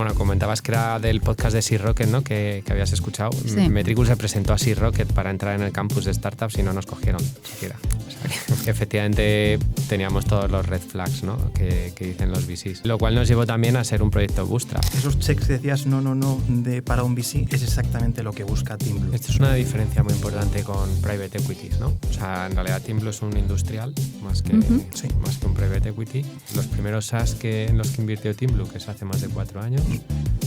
Bueno, comentabas que era del podcast de Sea Rocket, ¿no? Que habías escuchado. Sí. Metricool se presentó a Sea Rocket para entrar en el campus de startups y no nos cogieron siquiera. O sea, que efectivamente teníamos todos los red flags, ¿no? que dicen los VCs. Lo cual nos llevó también a ser un proyecto bootstrap. Esos checks que decías para un VC es exactamente lo que busca TeamBlue. Esto es una diferencia muy importante con private equities, ¿no? O sea, en realidad TeamBlue es un industrial más que un private equity. Los primeros SaaS en los que invirtió TeamBlue, que es hace más de 4 años,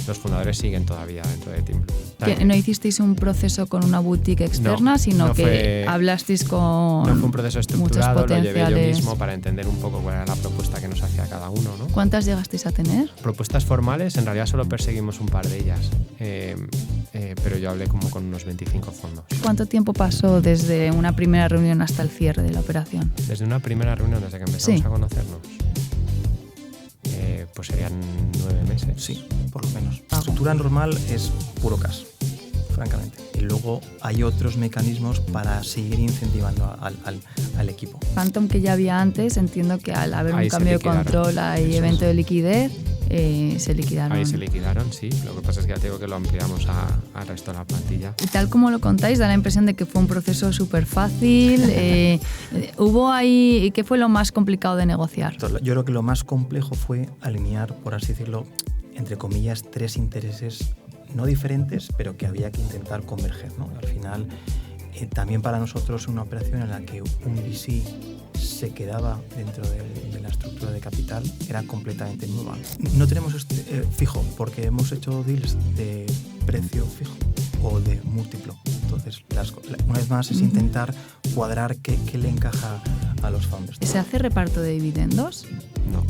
los fundadores siguen todavía dentro de TeamBlue. Que no hicisteis un proceso con una boutique externa, sino que hablasteis con No fue un proceso estructurado, lo llevé yo mismo para entender un poco cuál era la propuesta que nos hacía cada uno, ¿no? ¿Cuántas llegasteis a tener? Propuestas formales, en realidad solo perseguimos un par de ellas, pero yo hablé como con unos 25 fondos. ¿Cuánto tiempo pasó desde una primera reunión hasta el cierre de la operación? Desde una primera reunión, desde que empezamos a conocernos, pues serían 9 meses. Sí, por lo menos. La estructura normal es puro cash, francamente. Y luego hay otros mecanismos para seguir incentivando al equipo. Phantom, que ya había antes, entiendo que al haber un cambio de control y evento de liquidez, se liquidaron. Ahí se liquidaron, sí. Lo que pasa es que ya te digo que lo ampliamos al resto de la plantilla. Y tal como lo contáis, da la impresión de que fue un proceso súper fácil. ¿Hubo ahí, qué fue lo más complicado de negociar? Yo creo que lo más complejo fue alinear, por así decirlo, entre comillas, 3 intereses no diferentes, pero que había que intentar converger, ¿no? Al final, también para nosotros una operación en la que un VC se quedaba dentro de la estructura de capital era completamente nueva. No tenemos fijo, porque hemos hecho deals de precio fijo o de múltiplo. Entonces, una vez más, es intentar cuadrar qué le encaja a los founders. ¿Se hace reparto de dividendos? No.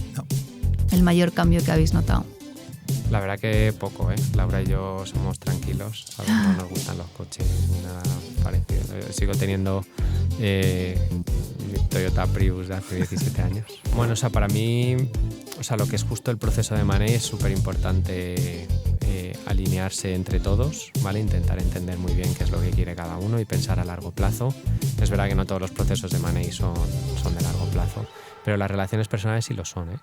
¿El mayor cambio que habéis notado? La verdad que poco, ¿eh? Laura y yo somos tranquilos, ¿sabes? No nos gustan los coches ni nada parecido. Yo sigo teniendo mi Toyota Prius de hace 17 años. Bueno, o sea, para mí, lo que es justo el proceso de Money es súper importante alinearse entre todos, ¿vale? Intentar entender muy bien qué es lo que quiere cada uno y pensar a largo plazo. Es verdad que no todos los procesos de Money son de largo plazo, pero las relaciones personales sí lo son, ¿eh?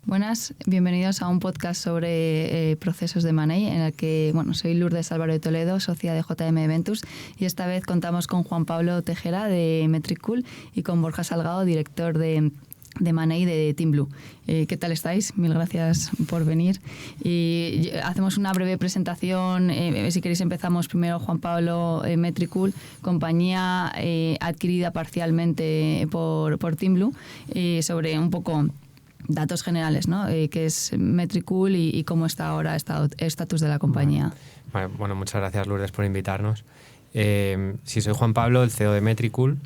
Buenas, bienvenidos a un podcast sobre procesos de Money, en el que soy Lourdes Álvaro de Toledo, socia de JM Ventures, y esta vez contamos con Juan Pablo Tejera de Metricool y con Borja Salgado, director de Money de TeamBlue. ¿Qué tal estáis? Mil gracias por venir. Y hacemos una breve presentación. Si queréis empezamos primero. Juan Pablo, Metricool, compañía adquirida parcialmente por TeamBlue, sobre un poco datos generales, ¿no? ¿Qué es Metricool y cómo está ahora el estatus de la compañía? Bueno, muchas gracias, Lourdes, por invitarnos. Sí, soy Juan Pablo, el CEO de Metricool.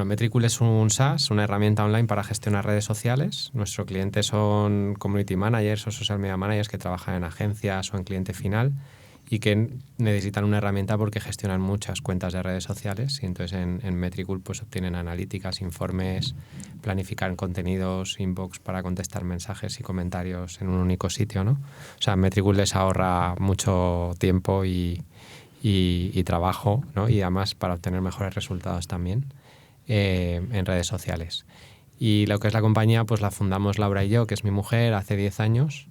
Metricool es un SaaS, una herramienta online para gestionar redes sociales. Nuestros clientes son community managers o social media managers que trabajan en agencias o en cliente final y que necesitan una herramienta porque gestionan muchas cuentas de redes sociales, y entonces en Metricool pues obtienen analíticas, informes, planifican contenidos, inbox para contestar mensajes y comentarios en un único sitio, ¿no? O sea, Metricool les ahorra mucho tiempo y trabajo, ¿no? Y además para obtener mejores resultados también en redes sociales. Y lo que es la compañía pues la fundamos Laura y yo, que es mi mujer, hace 10 años,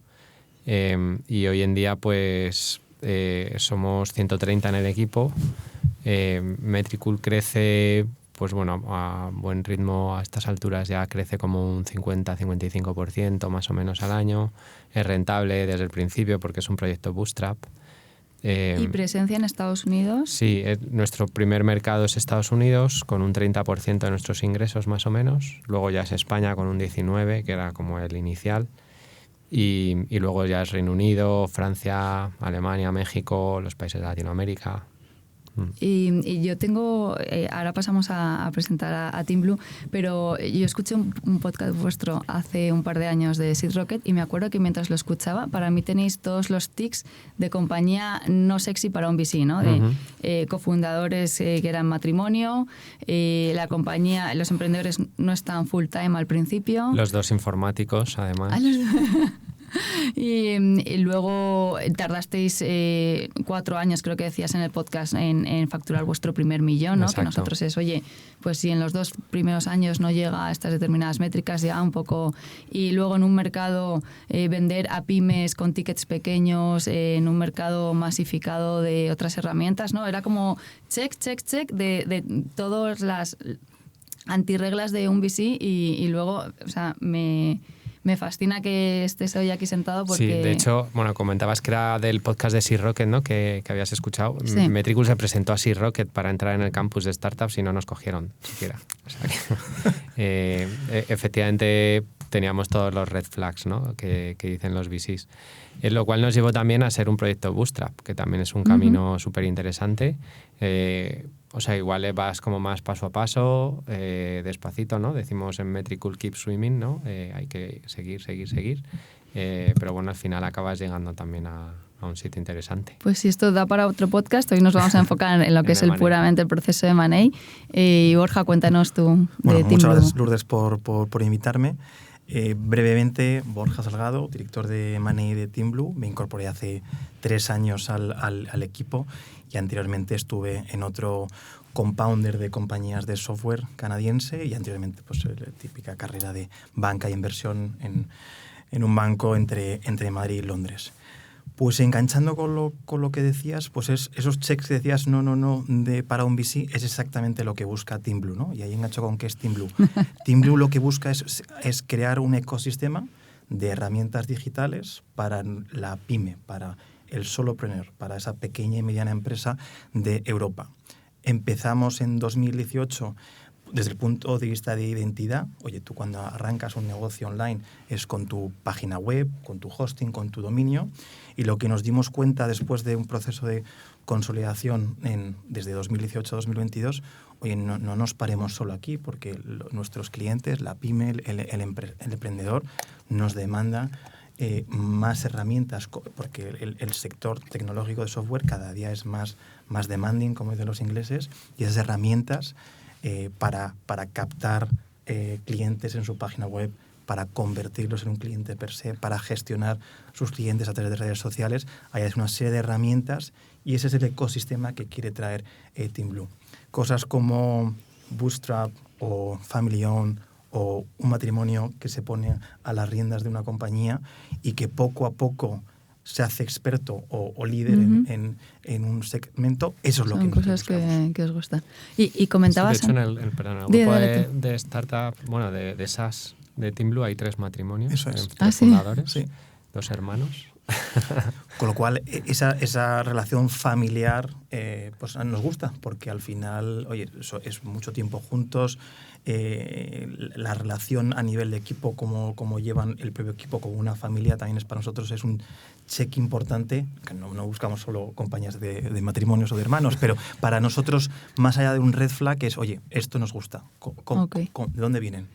y hoy en día pues somos 130 en el equipo. Metricool crece a buen ritmo. A estas alturas ya crece como un 50-55% más o menos al año. Es rentable desde el principio porque es un proyecto bootstrap. ¿Y presencia en Estados Unidos? Sí, nuestro primer mercado es Estados Unidos, con un 30% de nuestros ingresos más o menos. Luego ya es España con un 19%, que era como el inicial. Y luego ya es Reino Unido, Francia, Alemania, México, los países de Latinoamérica. Y yo tengo, ahora pasamos a presentar a TeamBlue, pero yo escuché un podcast vuestro hace un par de años de Sea Rocket y me acuerdo que mientras lo escuchaba, para mí tenéis todos los tics de compañía no sexy para un VC, ¿no? De cofundadores que eran matrimonio, la compañía, los emprendedores no están full time al principio. Los dos informáticos, además. Y luego tardasteis 4 años, creo que decías en el podcast, en facturar vuestro primer millón, ¿no? Exacto. Que nosotros es, oye, pues si en los 2 primeros años no llega a estas determinadas métricas, ya un poco... Y luego en un mercado vender a pymes con tickets pequeños, en un mercado masificado de otras herramientas, ¿no? Era como check de todas las antirreglas de un VC y luego, o sea, me fascina que estés hoy aquí sentado porque... Sí, de hecho, bueno, comentabas que era del podcast de Sea Rocket, ¿no? Que habías escuchado. Sí. Metricool se presentó a Sea Rocket para entrar en el campus de startups y no nos cogieron siquiera. O sea que, efectivamente teníamos todos los red flags, ¿no? que dicen los VCs. Lo cual nos llevó también a ser un proyecto bootstrap, que también es un camino súper interesante. O sea, igual vas como más paso a paso, despacito, ¿no? Decimos en Metricool keep swimming, ¿no? Hay que seguir. Pero bueno, al final acabas llegando también a un sitio interesante. Pues si esto da para otro podcast, hoy nos vamos a enfocar en lo que es puramente el proceso de Money. Y Borja, cuéntanos tú de Muchas Teamblue. gracias, Lourdes, por invitarme. Brevemente, Borja Salgado, director de Money de Teamblue. Me incorporé hace 3 años al equipo y anteriormente estuve en otro compounder de compañías de software canadiense y anteriormente pues la típica carrera de banca e inversión en un banco entre Madrid y Londres. Pues enganchando con lo que decías, pues esos checks que decías no para un VC es exactamente lo que busca Teamblue, ¿no? Y ahí engancho con qué es Teamblue. Teamblue lo que busca es crear un ecosistema de herramientas digitales para la pyme, para el solopreneur, para esa pequeña y mediana empresa de Europa. Empezamos en 2018 desde el punto de vista de identidad. Oye, tú cuando arrancas un negocio online es con tu página web, con tu hosting, con tu dominio. Y lo que nos dimos cuenta después de un proceso de consolidación desde 2018 a 2022, oye, no nos paremos solo aquí porque nuestros clientes, la pyme, el emprendedor, nos demanda más herramientas porque el sector tecnológico de software cada día es más demanding, como dicen los ingleses, y esas herramientas para captar clientes en su página web, para convertirlos en un cliente per se, para gestionar sus clientes a través de redes sociales. Hay una serie de herramientas y ese es el ecosistema que quiere traer Teamblue. Cosas como Bootstrap o Family Owned o un matrimonio que se pone a las riendas de una compañía y que poco a poco se hace experto o líder en un segmento, eso es lo que son cosas que os gustan. Y comentabas... Sí, de hecho, en el grupo de startup, bueno, de SaaS de Teamblue hay 3 matrimonios. Eso es. 3 fundadores, sí. 2 hermanos. Con lo cual, esa relación familiar pues nos gusta, porque al final, oye, eso es mucho tiempo juntos, la relación a nivel de equipo, como llevan el propio equipo como una familia, también es para nosotros es un check importante, que no buscamos solo compañías de matrimonios o de hermanos, pero para nosotros, más allá de un red flag, es, oye, esto nos gusta. ¿De dónde vienen?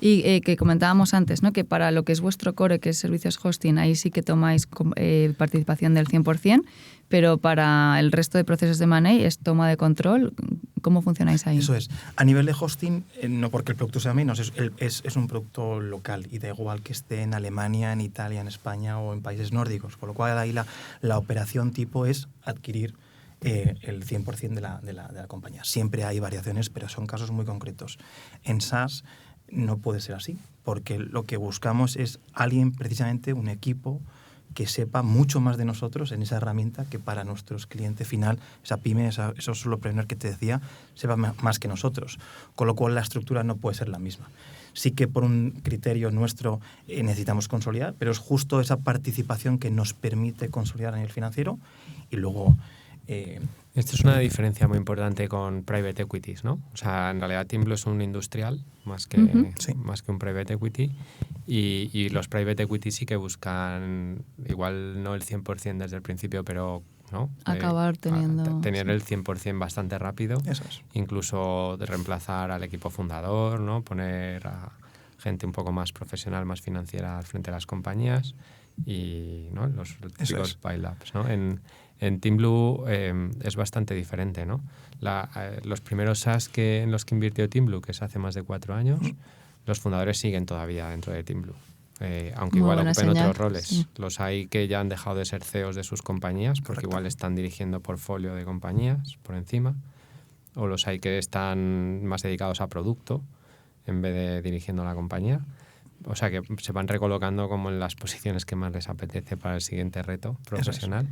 Y que comentábamos antes, ¿no? Que para lo que es vuestro core, que es servicios hosting, ahí sí que tomáis participación del 100%, pero para el resto de procesos de money es toma de control. ¿Cómo funcionáis ahí? Eso es. A nivel de hosting, no porque el producto sea menos, es un producto local y da igual que esté en Alemania, en Italia, en España o en países nórdicos. Con lo cual ahí la operación tipo es adquirir el 100% de la compañía. Siempre hay variaciones, pero son casos muy concretos. En SaaS no puede ser así, porque lo que buscamos es alguien, precisamente un equipo, que sepa mucho más de nosotros en esa herramienta que para nuestros clientes final, esa pyme, esos solopreneur que te decía, sepa más que nosotros. Con lo cual la estructura no puede ser la misma. Sí que por un criterio nuestro necesitamos consolidar, pero es justo esa participación que nos permite consolidar a nivel financiero y luego... Esto es una diferencia muy importante con private equities, ¿no? O sea, en realidad Teamblue es un industrial más que un private equity y los private equity sí que buscan igual no el 100% desde el principio, pero ¿no? Acabar teniendo... Tener el 100% bastante rápido. Eso es. Incluso de reemplazar al equipo fundador, ¿no? Poner a gente un poco más profesional, más financiera al frente de las compañías y ¿no? los típicos pile-ups, ¿no? En Teamblue es bastante diferente, ¿no? Los primeros SaaS en los que invirtió Teamblue, que es hace más de 4 años, los fundadores siguen todavía dentro de Teamblue. aunque Muy igual buena ocupen señal, otros roles. sí. Los hay que ya han dejado de ser CEOs de sus compañías porque Correcto. igual están dirigiendo portfolio de compañías por encima, o los hay que están más dedicados a producto en vez de dirigiendo la compañía. O sea que se van recolocando como en las posiciones que más les apetece para el siguiente reto profesional,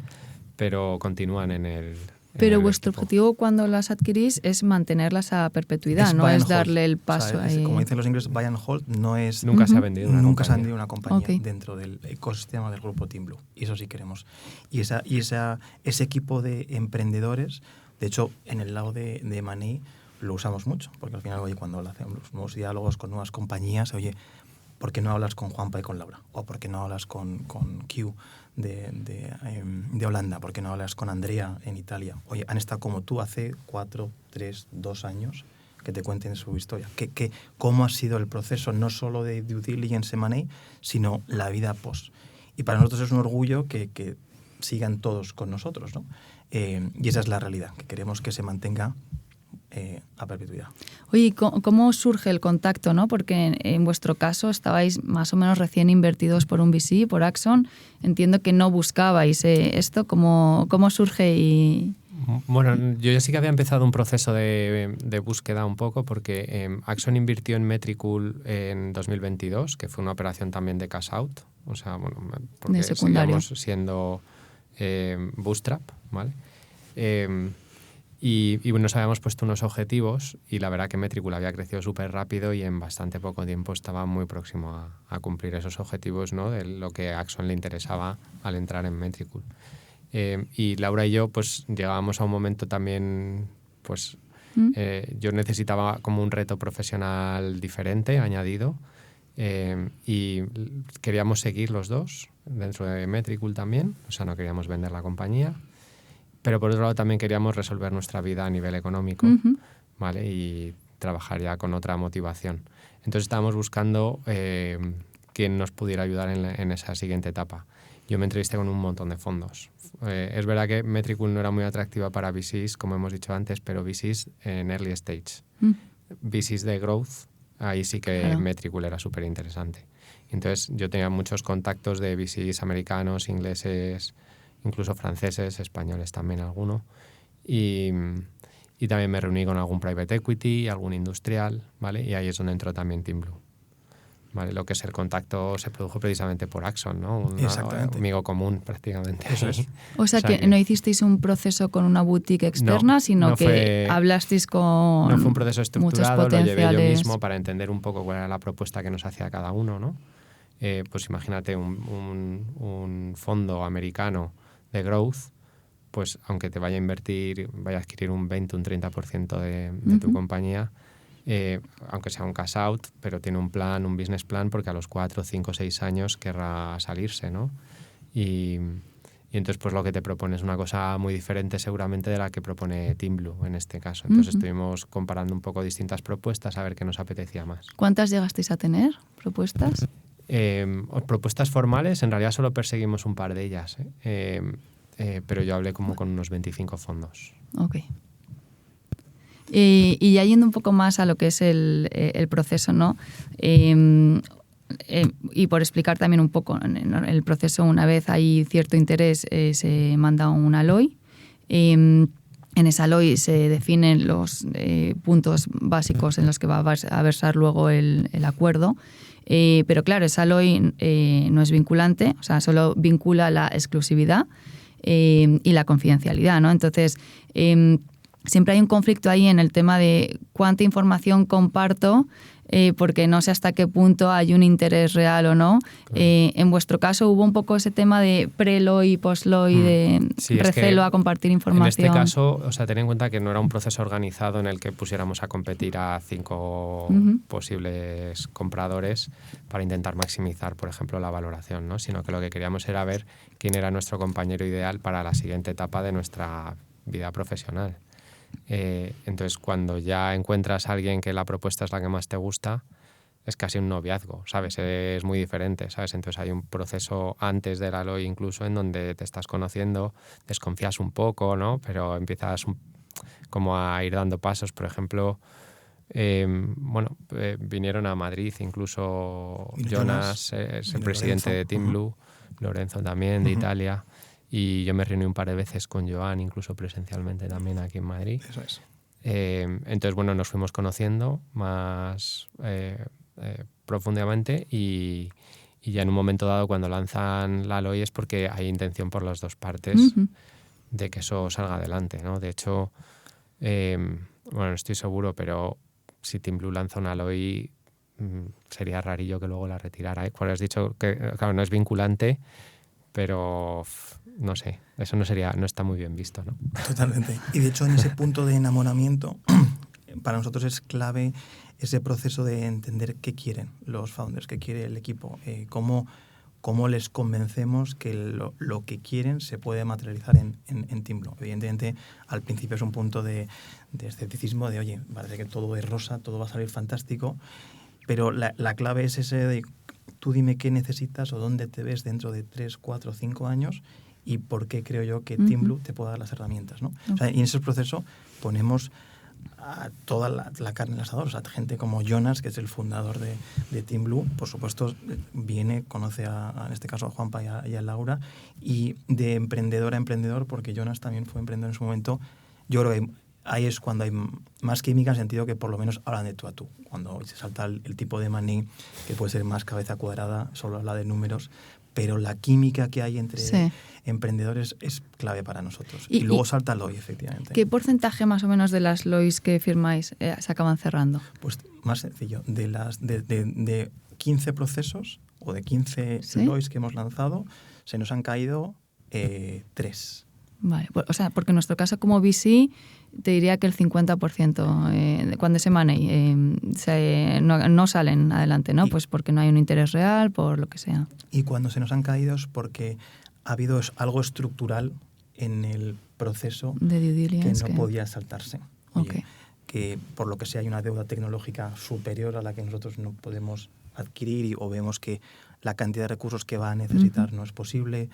pero continúan en el Pero el vuestro equipo. objetivo cuando las adquirís es mantenerlas a perpetuidad, no buy es and hold. darle el O sea, paso. como dicen los ingleses, buy and hold no es... Nunca se ha vendido una Nunca se ha compañía. vendido una compañía Ok. dentro del ecosistema del grupo Team Blue. Y eso sí queremos. Y ese equipo de emprendedores, de hecho, en el lado de M&A lo usamos mucho, porque al final, oye, cuando hacemos los nuevos diálogos con nuevas compañías, oye, ¿por qué no hablas con Juanpa y con Laura? ¿O por qué no hablas con Q de Holanda? ¿Por qué no hablas con Andrea en Italia? Oye, han estado como tú hace 4, 3, 2 años, que te cuenten su historia. ¿Cómo ha sido el proceso, no solo de due diligence M&A, sino la vida post? Y para nosotros es un orgullo que sigan todos con nosotros, ¿no? Y esa es la realidad, que queremos que se mantenga a perpetuidad. Oye, ¿y cómo surge el contacto, no? Porque en vuestro caso estabais más o menos recién invertidos por un VC, por Axon. Entiendo que no buscabais esto. ¿Cómo surge? Y Bueno, yo ya sí que había empezado un proceso de búsqueda un poco porque Axon invirtió en Metricool en 2022, que fue una operación también de cash out. O sea, bueno, porque De secundario. seguíamos siendo bootstrap, ¿vale? Y nos habíamos puesto unos objetivos y la verdad que Metricool había crecido súper rápido y en bastante poco tiempo estaba muy próximo a cumplir esos objetivos, ¿no? De lo que a Axon le interesaba al entrar en Metricool. Y Laura y yo pues llegábamos a un momento también, pues yo necesitaba como un reto profesional diferente, añadido, y queríamos seguir los dos dentro de Metricool también, o sea, no queríamos vender la compañía. Pero por otro lado también queríamos resolver nuestra vida a nivel económico, ¿vale? Y trabajar ya con otra motivación. Entonces estábamos buscando quién nos pudiera ayudar en esa siguiente etapa. Yo me entrevisté con un montón de fondos. Es verdad que Metricool no era muy atractiva para VCs, como hemos dicho antes, pero VCs en early stage. VCs de growth, ahí sí que Claro. Metricool era súper interesante. Entonces yo tenía muchos contactos de VCs americanos, ingleses, incluso franceses, españoles también alguno. Y también me reuní con algún private equity, algún industrial, ¿vale? Y ahí es donde entró también Team Blue. ¿Vale? Lo que es el contacto se produjo precisamente por Axon, ¿no? Un Exactamente. amigo común prácticamente. Eso es. O sea, que no hicisteis un proceso con una boutique externa, No, sino no que fue- hablasteis con No fue un proceso muchos estructurado, lo llevé yo potenciales. mismo para entender un poco cuál era la propuesta que nos hacía cada uno, ¿no? Pues imagínate un fondo americano de growth, pues aunque te vaya a adquirir un 20, un 30% de tu compañía, aunque sea un cash out, pero tiene un plan, un business plan, porque a los 4, 5, 6 años querrá salirse, ¿no? Y entonces pues lo que te propone es una cosa muy diferente seguramente de la que propone Team Blue en este caso. Entonces estuvimos comparando un poco distintas propuestas a ver qué nos apetecía más. ¿Cuántas llegasteis a tener? ¿Propuestas? Propuestas formales, en realidad solo perseguimos un par de ellas, pero yo hablé como con unos 25 fondos. Ok. Y ya yendo un poco más a lo que es el proceso, ¿no? Y por explicar también un poco en el proceso, una vez hay cierto interés, se manda un LOI. En esa LOI se definen los puntos básicos en los que va a versar luego el acuerdo. Pero claro, esa LOI no es vinculante, o sea, solo vincula la exclusividad y la confidencialidad, ¿no? Entonces, siempre hay un conflicto ahí en el tema de cuánta información comparto, porque no sé hasta qué punto hay un interés real o no. Claro. En vuestro caso hubo un poco ese tema de pre-LOI y post-LOI, de sí, recelo a compartir información. En este caso, o sea, ten en cuenta que no era un proceso organizado en el que pusiéramos a competir a 5 posibles compradores para intentar maximizar, por ejemplo, la valoración, ¿no? Sino que lo que queríamos era ver quién era nuestro compañero ideal para la siguiente etapa de nuestra vida profesional. Entonces, cuando ya encuentras a alguien que la propuesta es la que más te gusta, es casi un noviazgo, ¿sabes? Es muy diferente, ¿sabes? Entonces hay un proceso antes del LOI incluso en donde te estás conociendo, desconfías un poco, ¿no? Pero empiezas como a ir dando pasos. Por ejemplo, Vinieron a Madrid, incluso Vino Jonas, es el presidente de Team Blue, Lorenzo también, de Italia, y yo me reuní un par de veces con Joan, incluso presencialmente también aquí en Madrid. Eso es. Entonces, nos fuimos conociendo más profundamente y ya en un momento dado, cuando lanzan la LOI, es porque hay intención por las dos partes de que eso salga adelante, ¿no? De hecho, no estoy seguro, pero si Team Blue lanza una LOI, sería rarillo que luego la retirara. Has dicho que, claro, no es vinculante, pero no sé, eso no está muy bien visto, ¿no? Totalmente. Y de hecho, en ese punto de enamoramiento, para nosotros es clave ese proceso de entender qué quieren los founders, qué quiere el equipo, cómo les convencemos que lo que quieren se puede materializar en Team Blue. Evidentemente, al principio es un punto de escepticismo, de oye, parece que todo es rosa, todo va a salir fantástico, pero la clave es ese de tú dime qué necesitas o dónde te ves dentro de 3, 4, 5 años y por qué creo yo que Team Blue te puede dar las herramientas, ¿no? O sea, y en ese proceso ponemos a toda la carne en el asador. O sea, gente como Jonas, que es el fundador de Team Blue, por supuesto, conoce en este caso a Juanpa y a Laura, y de emprendedor a emprendedor, porque Jonas también fue emprendedor en su momento. Yo creo que ahí es cuando hay más química, en el sentido que por lo menos hablan de tú a tú. Cuando se salta el tipo de money, que puede ser más cabeza cuadrada, solo habla de números, pero la química que hay entre emprendedores es clave para nosotros. Y luego salta LOI, efectivamente. ¿Qué porcentaje más o menos de las LOIs que firmáis se acaban cerrando? Pues más sencillo, de 15 procesos o de 15 LOIs que hemos lanzado, se nos han caído 3. Vale, o sea, porque en nuestro caso como VC te diría que el 50% cuando ese money no salen adelante, ¿no? Pues porque no hay un interés real, por lo que sea. Y cuando se nos han caído es porque ha habido algo estructural en el proceso de due diligence que no podía saltarse. Oye, que por lo que sea hay una deuda tecnológica superior a la que nosotros no podemos adquirir o vemos que la cantidad de recursos que va a necesitar no es posible,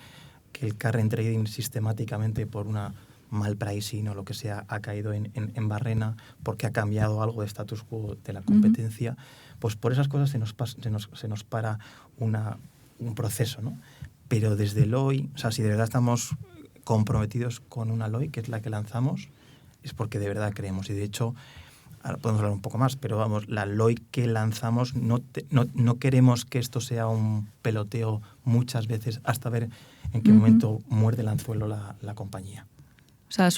que el current trading sistemáticamente por una mal pricing o lo que sea ha caído en barrena porque ha cambiado algo de status quo de la competencia, pues por esas cosas se nos para un proceso, ¿no? Pero desde LOI, o sea, si de verdad estamos comprometidos con una LOI, que es la que lanzamos, es porque de verdad creemos. Y de hecho, ahora podemos hablar un poco más, pero vamos, la LOI que lanzamos, no queremos que esto sea un peloteo muchas veces hasta ver en qué momento muerde el anzuelo la compañía. O sea,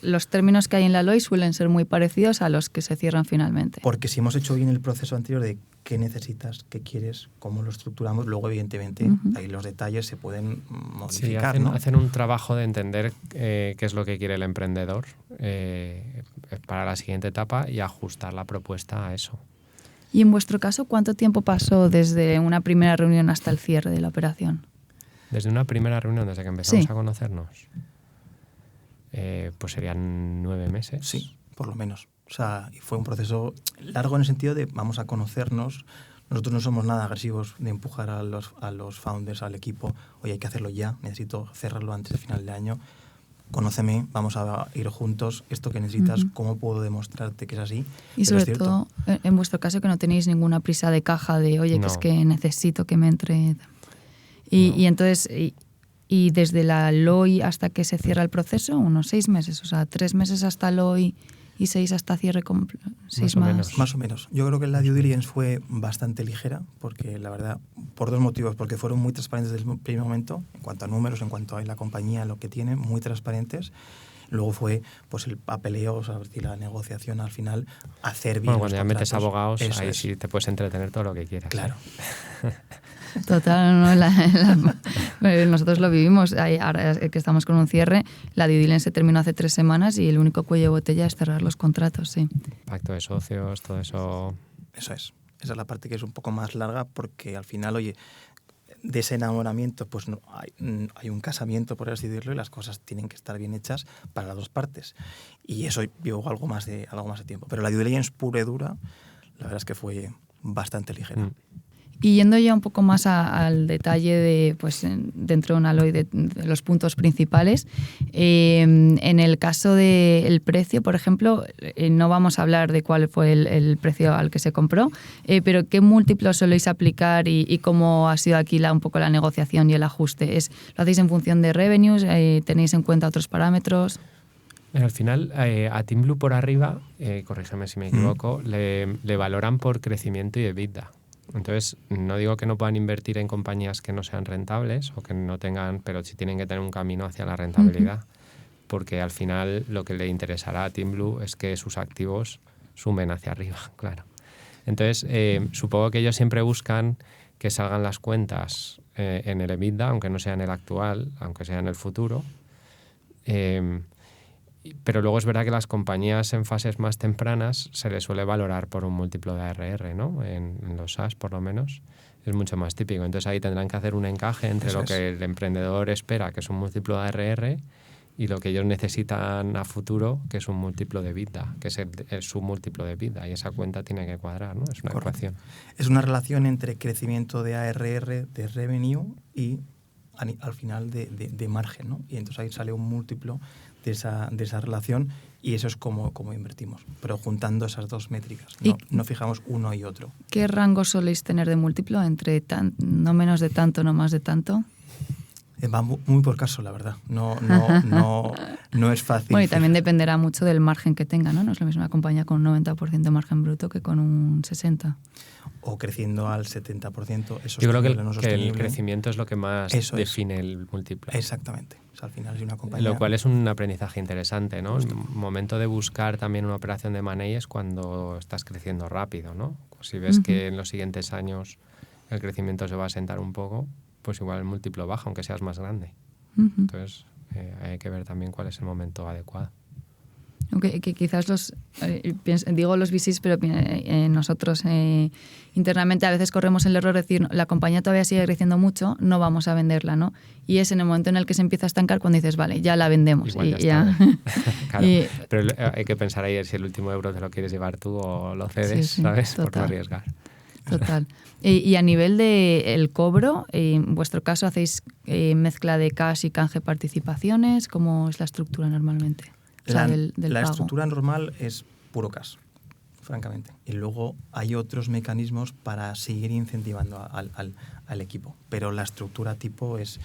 los términos que hay en la LOI suelen ser muy parecidos a los que se cierran finalmente. Porque si hemos hecho bien el proceso anterior de qué necesitas, qué quieres, cómo lo estructuramos, luego evidentemente ahí los detalles se pueden modificar. Sí, hacen un trabajo de entender qué es lo que quiere el emprendedor para la siguiente etapa y ajustar la propuesta a eso. Y en vuestro caso, ¿cuánto tiempo pasó desde una primera reunión hasta el cierre de la operación? Desde una primera reunión, desde que empezamos a conocernos, pues serían 9 meses. Sí, por lo menos. O sea, y fue un proceso largo en el sentido de vamos a conocernos. Nosotros no somos nada agresivos de empujar a los founders, al equipo. Oye, hay que hacerlo ya, necesito cerrarlo antes del final de año. Conóceme, vamos a ir juntos. Esto que necesitas, ¿cómo puedo demostrarte que es así? Y sobre todo, en vuestro caso, que no tenéis ninguna prisa de caja de, oye, que es que necesito que me entre. Y entonces, y desde la LOI hasta que se cierra el proceso, unos 6 meses. O sea, 3 meses hasta LOI y 6 hasta cierre completo. Más o menos. Yo creo que la due diligence fue bastante ligera, porque la verdad, por 2 motivos. Porque fueron muy transparentes desde el primer momento, en cuanto a números, en cuanto a la compañía, lo que tiene, muy transparentes. Luego fue pues el papeleo, o sea, la negociación al final, hacer bien cuando ya metes abogados, ahí es. Sí te puedes entretener todo lo que quieras. Claro. Total, ¿no? Nosotros lo vivimos. Ahora que estamos con un cierre, la due diligence se terminó hace 3 semanas y el único cuello de botella es cerrar los contratos, sí. Pacto de socios, todo eso. Eso es. Esa es la parte que es un poco más larga porque al final, oye, de ese enamoramiento pues no, hay un casamiento, por así decirlo, y las cosas tienen que estar bien hechas para las dos partes. Y eso llevó algo más de tiempo. Pero la due diligence pura y dura, la verdad es que fue bastante ligera. Y yendo ya un poco más al detalle de, pues, dentro de un Alloy de los puntos principales, en el caso del precio, por ejemplo, no vamos a hablar de cuál fue el precio al que se compró, pero ¿qué múltiplos soléis aplicar y cómo ha sido aquí un poco la negociación y el ajuste? ¿Lo hacéis en función de revenues? ¿Tenéis en cuenta otros parámetros? Al final, a TeamBlue por arriba, corrígeme si me equivoco, le valoran por crecimiento y EBITDA. Entonces, no digo que no puedan invertir en compañías que no sean rentables o que no tengan, pero sí tienen que tener un camino hacia la rentabilidad, porque al final lo que le interesará a TeamBlue es que sus activos sumen hacia arriba, claro. Entonces, supongo que ellos siempre buscan que salgan las cuentas en el EBITDA, aunque no sea en el actual, aunque sea en el futuro. Pero luego es verdad que las compañías en fases más tempranas se les suele valorar por un múltiplo de ARR, ¿no? En los SaaS, por lo menos, es mucho más típico. Entonces ahí tendrán que hacer un encaje entre lo que el emprendedor espera, que es un múltiplo de ARR, y lo que ellos necesitan a futuro, que es un múltiplo de EBITDA, que es su múltiplo de EBITDA, y esa cuenta tiene que cuadrar, ¿no? Es una ecuación. Es una relación entre crecimiento de ARR, de revenue, y al final de margen, ¿no? Y entonces ahí sale un múltiplo de esa relación, y eso es como invertimos, pero juntando esas dos métricas, no fijamos uno y otro. ¿Qué rango soléis tener de múltiplo? ¿Entre no menos de tanto, no más de tanto? Va muy por caso, la verdad. No es fácil. Bueno, y también dependerá mucho del margen que tenga, ¿no? No es lo mismo una compañía con un 90% de margen bruto que con un 60%. O creciendo al 70%. Yo creo que el crecimiento es lo que más define el múltiplo. Exactamente. O sea, al final es una compañía... Lo cual es un aprendizaje interesante, ¿no? El momento de buscar también una operación de M&A es cuando estás creciendo rápido, ¿no? Si ves que en los siguientes años el crecimiento se va a asentar un poco, pues igual el múltiplo baja, aunque seas más grande. Entonces, hay que ver también cuál es el momento adecuado. Okay, que quizás digo los VCs, pero nosotros internamente a veces corremos el error de decir, la compañía todavía sigue creciendo mucho, no vamos a venderla, ¿no? Y es en el momento en el que se empieza a estancar cuando dices, vale, ya la vendemos. Igual ya claro, pero hay que pensar ahí si el último euro te lo quieres llevar tú o lo cedes, ¿sabes? Total. Por no arriesgar. Total. Y a nivel del cobro, en vuestro caso, ¿hacéis mezcla de cash y canje participaciones? ¿Cómo es la estructura normalmente? O sea, del la pago. estructura normal es puro cash, francamente. Y luego hay otros mecanismos para seguir incentivando al equipo. Pero la estructura tipo es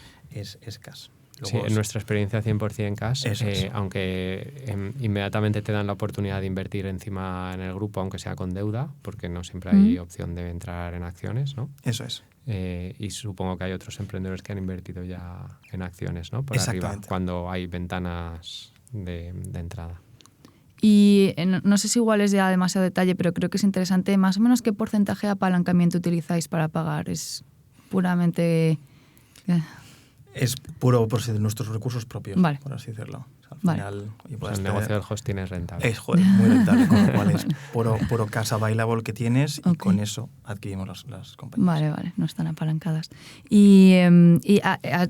cash. Luego en nuestra experiencia 100% cash, es. aunque inmediatamente te dan la oportunidad de invertir encima en el grupo, aunque sea con deuda, porque no siempre hay opción de entrar en acciones, ¿no? Eso es. Y supongo que hay otros emprendedores que han invertido ya en acciones, ¿no? Por arriba, cuando hay ventanas de entrada. Y no sé si igual es ya demasiado detalle, pero creo que es interesante, más o menos, ¿qué porcentaje de apalancamiento utilizáis para pagar? ¿Es puramente...? Es puro por nuestros recursos propios, vale. por así decirlo. O sea, al final, el negocio del hosting es rentable. Es muy rentable, con lo cual es puro casa available que tienes, y con eso adquirimos las compañías. Vale, no están apalancadas. Y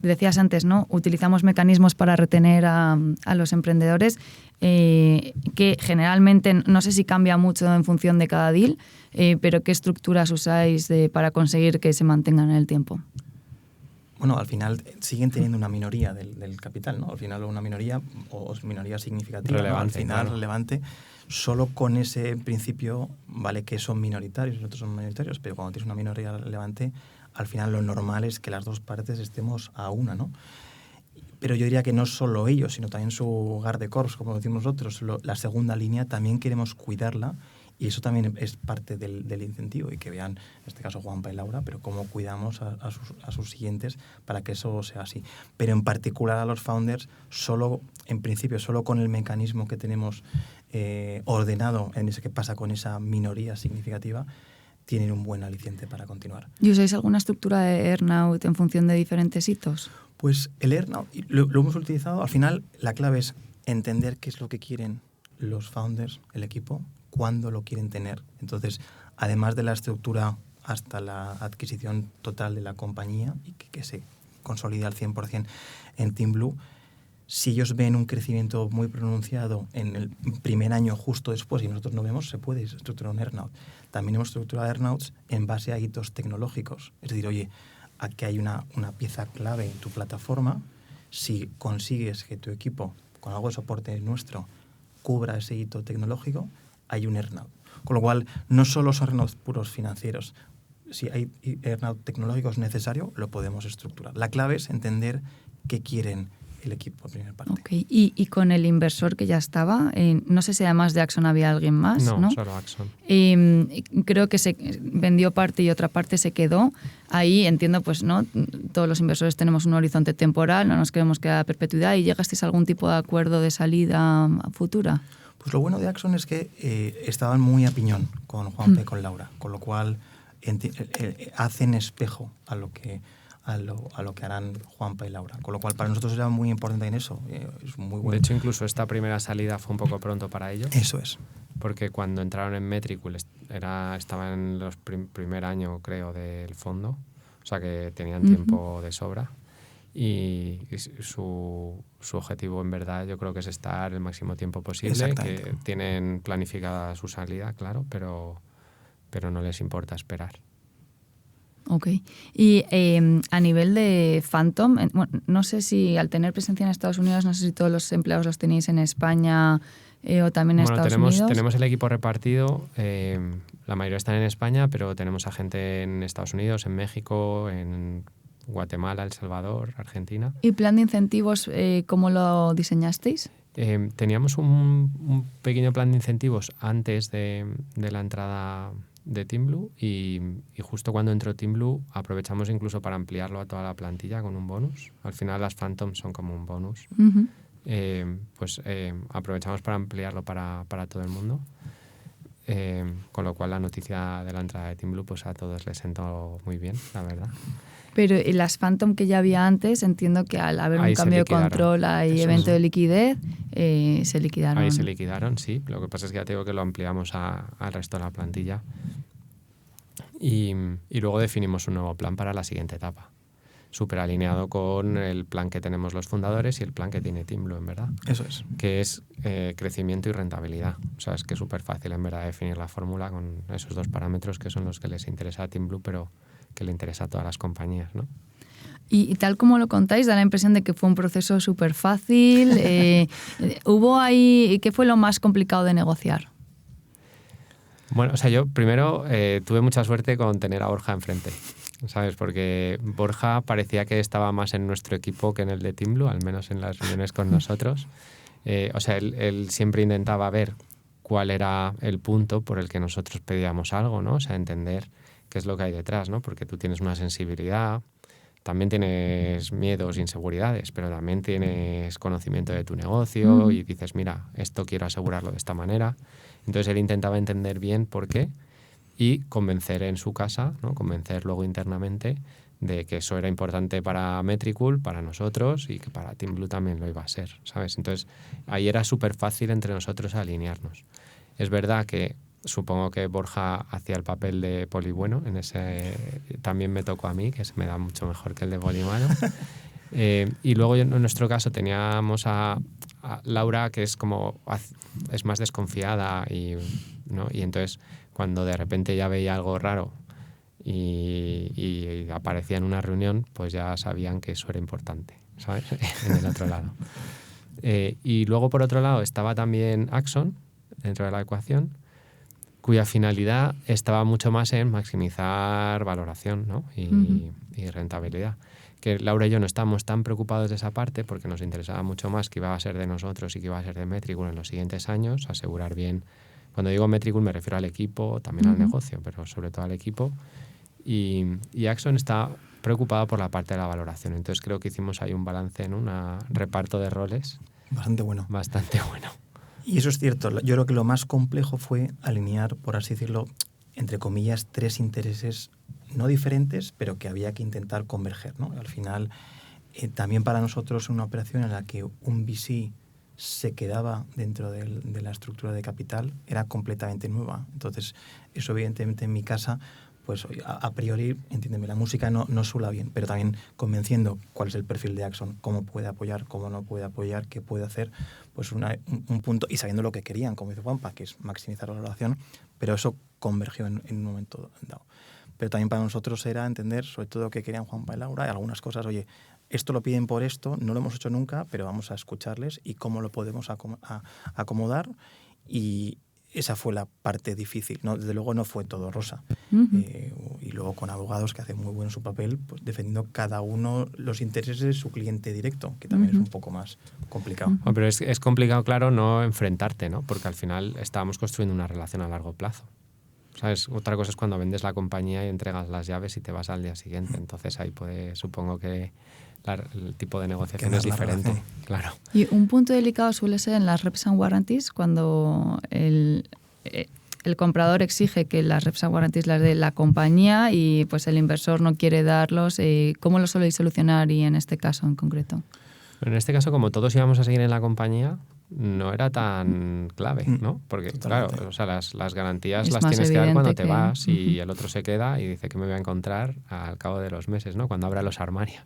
decías antes, ¿no? Utilizamos mecanismos para retener a los emprendedores que generalmente, no sé si cambia mucho en función de cada deal, pero ¿qué estructuras usáis para conseguir que se mantengan en el tiempo? Bueno, al final siguen teniendo una minoría del capital, ¿no? Al final una minoría o minoría significativa, relevante, al final relevante. Solo con ese principio vale que son minoritarios y nosotros somos minoritarios, pero cuando tienes una minoría relevante, al final lo normal es que las dos partes estemos a una, ¿no? Pero yo diría que no solo ellos, sino también su guard de corps, como decimos nosotros, la segunda línea, también queremos cuidarla. Y eso también es parte del incentivo, y que vean, en este caso Juanpa y Laura, pero cómo cuidamos a sus siguientes para que eso sea así. Pero en particular a los founders, en principio, solo con el mecanismo que tenemos ordenado en ese que pasa con esa minoría significativa, tienen un buen aliciente para continuar. ¿Y usáis alguna estructura de earnout en función de diferentes hitos? Pues el earnout lo hemos utilizado. Al final, la clave es entender qué es lo que quieren los founders, el equipo, cuándo lo quieren tener. Entonces, además de la estructura hasta la adquisición total de la compañía y que se consolida al 100% en TeamBlue, Si ellos ven un crecimiento muy pronunciado en el primer año justo después y nosotros no vemos, se puede estructurar un earnout. También hemos estructurado earnouts en base a hitos tecnológicos. Es decir, oye, aquí hay una pieza clave en tu plataforma. Si consigues que tu equipo, con algo de soporte nuestro, cubra ese hito tecnológico, hay un earnout. Con lo cual, no solo son earnouts puros financieros. Si hay earnout tecnológicos necesario, lo podemos estructurar. La clave es entender qué quieren el equipo en primera parte. Okay. Y con el inversor que ya estaba, no sé si además de Axon había alguien más, ¿no? Solo Axon. Creo que se vendió parte y otra parte se quedó. Ahí entiendo, pues, ¿no? Todos los inversores tenemos un horizonte temporal, no nos queremos quedar a perpetuidad. ¿Y llegasteis a algún tipo de acuerdo de salida futura? Pues lo bueno de Axon es que estaban muy a piñón con Juanpa y con Laura, con lo cual hacen espejo a lo que harán Juanpa y Laura. Con lo cual, para nosotros era muy importante en eso. Es muy bueno. De hecho, incluso esta primera salida fue un poco pronto para ellos. Eso es. Porque cuando entraron en Metricool estaban en los primer año, creo, del fondo. O sea, que tenían tiempo de sobra. Y su objetivo, en verdad, yo creo que es estar el máximo tiempo posible. Que tienen planificada su salida, claro, pero no les importa esperar. Ok. Y a nivel de Phantom, no sé si al tener presencia en Estados Unidos, no sé si todos los empleados los tenéis en España o también en Estados Unidos. Tenemos el equipo repartido, la mayoría están en España, pero tenemos a gente en Estados Unidos, en México, en Guatemala, El Salvador, Argentina. ¿Y plan de incentivos, cómo lo diseñasteis? Teníamos un pequeño plan de incentivos antes de la entrada de TeamBlue y justo cuando entró TeamBlue aprovechamos incluso para ampliarlo a toda la plantilla con un bonus. Al final las Phantoms son como un bonus. Aprovechamos para ampliarlo para todo el mundo. Con lo cual la noticia de la entrada de TeamBlue pues a todos les sentó muy bien, la verdad. Pero las Phantom que ya había antes, entiendo que al haber un cambio de control y evento de liquidez, se liquidaron. Ahí se liquidaron, sí. Lo que pasa es que ya te digo que lo ampliamos al resto de la plantilla. Y luego definimos un nuevo plan para la siguiente etapa. Súper alineado con el plan que tenemos los fundadores y el plan que tiene TeamBlue, en verdad. Eso es. Que es crecimiento y rentabilidad. O sea, es que es súper fácil, en verdad, definir la fórmula con esos dos parámetros que son los que les interesa a TeamBlue, pero que le interesa a todas las compañías, ¿no? Y tal como lo contáis, da la impresión de que fue un proceso súper fácil. ¿Hubo ahí, qué fue lo más complicado de negociar? Bueno, o sea, yo primero tuve mucha suerte con tener a Borja enfrente, ¿sabes? Porque Borja parecía que estaba más en nuestro equipo que en el de TeamBlue, al menos en las reuniones con nosotros. O sea, él siempre intentaba ver cuál era el punto por el que nosotros pedíamos algo, ¿no? O sea, entender qué es lo que hay detrás, ¿no? Porque tú tienes una sensibilidad, también tienes miedos, inseguridades, pero también tienes conocimiento de tu negocio y dices, mira, esto quiero asegurarlo de esta manera. Entonces él intentaba entender bien por qué y convencer en su casa, ¿no? Convencer luego internamente de que eso era importante para Metricool, para nosotros y que para TeamBlue también lo iba a ser, ¿sabes? Entonces ahí era súper fácil entre nosotros alinearnos. Es verdad que supongo que Borja hacía el papel de poli bueno, en ese también me tocó a mí, que se me da mucho mejor que el de poli malo. Y luego en nuestro caso teníamos a Laura, que es más desconfiada ¿no? Y entonces cuando de repente ya veía algo raro y aparecía en una reunión, pues ya sabían que eso era importante, ¿sabes? En el otro lado. Y luego por otro lado estaba también Axon dentro de la ecuación, cuya finalidad estaba mucho más en maximizar valoración, ¿no? y rentabilidad. Que Laura y yo no estábamos tan preocupados de esa parte porque nos interesaba mucho más que iba a ser de nosotros y que iba a ser de Metricool en los siguientes años, asegurar bien. Cuando digo Metricool me refiero al equipo, también al negocio, pero sobre todo al equipo. Y Axon está preocupado por la parte de la valoración. Entonces creo que hicimos ahí un balance, ¿no? Un reparto de roles. Bastante bueno. Bastante bueno. Y eso es cierto. Yo creo que lo más complejo fue alinear, por así decirlo, entre comillas, tres intereses no diferentes, pero que había que intentar converger, ¿no? Al final, también para nosotros una operación en la que un VC se quedaba dentro de la estructura de capital era completamente nueva. Entonces, eso evidentemente en mi casa pues a priori, entiéndeme, la música no suena bien, pero también convenciendo cuál es el perfil de Axon, cómo puede apoyar, cómo no puede apoyar, qué puede hacer, pues un punto, y sabiendo lo que querían, como dice Juanpa, que es maximizar la valoración, pero eso convergió en un momento dado. Pero también para nosotros era entender, sobre todo, lo que querían Juanpa y Laura, y algunas cosas, oye, esto lo piden por esto, no lo hemos hecho nunca, pero vamos a escucharles y cómo lo podemos acomodar, y esa fue la parte difícil, ¿no? Desde luego no fue todo rosa. Y luego con abogados que hacen muy bueno su papel, pues defendiendo cada uno los intereses de su cliente directo, que también es un poco más complicado. Bueno, pero es complicado, claro, no enfrentarte, ¿no? Porque al final estábamos construyendo una relación a largo plazo. ¿Sabes? Otra cosa es cuando vendes la compañía y entregas las llaves y te vas al día siguiente. Entonces ahí supongo que el tipo de negociación es diferente. Claro. Y un punto delicado suele ser en las reps and warranties, cuando el comprador exige que las reps and warranties las dé la compañía y pues el inversor no quiere darlos. ¿Cómo lo soléis solucionar y en este caso en concreto? En este caso, como todos íbamos a seguir en la compañía, no era tan clave, ¿no? Porque, Totalmente. claro, o sea, las garantías Es las más tienes que dar cuando te evidente vas y el otro se queda y dice que me voy a encontrar al cabo de los meses, ¿no? Cuando abra los armarios.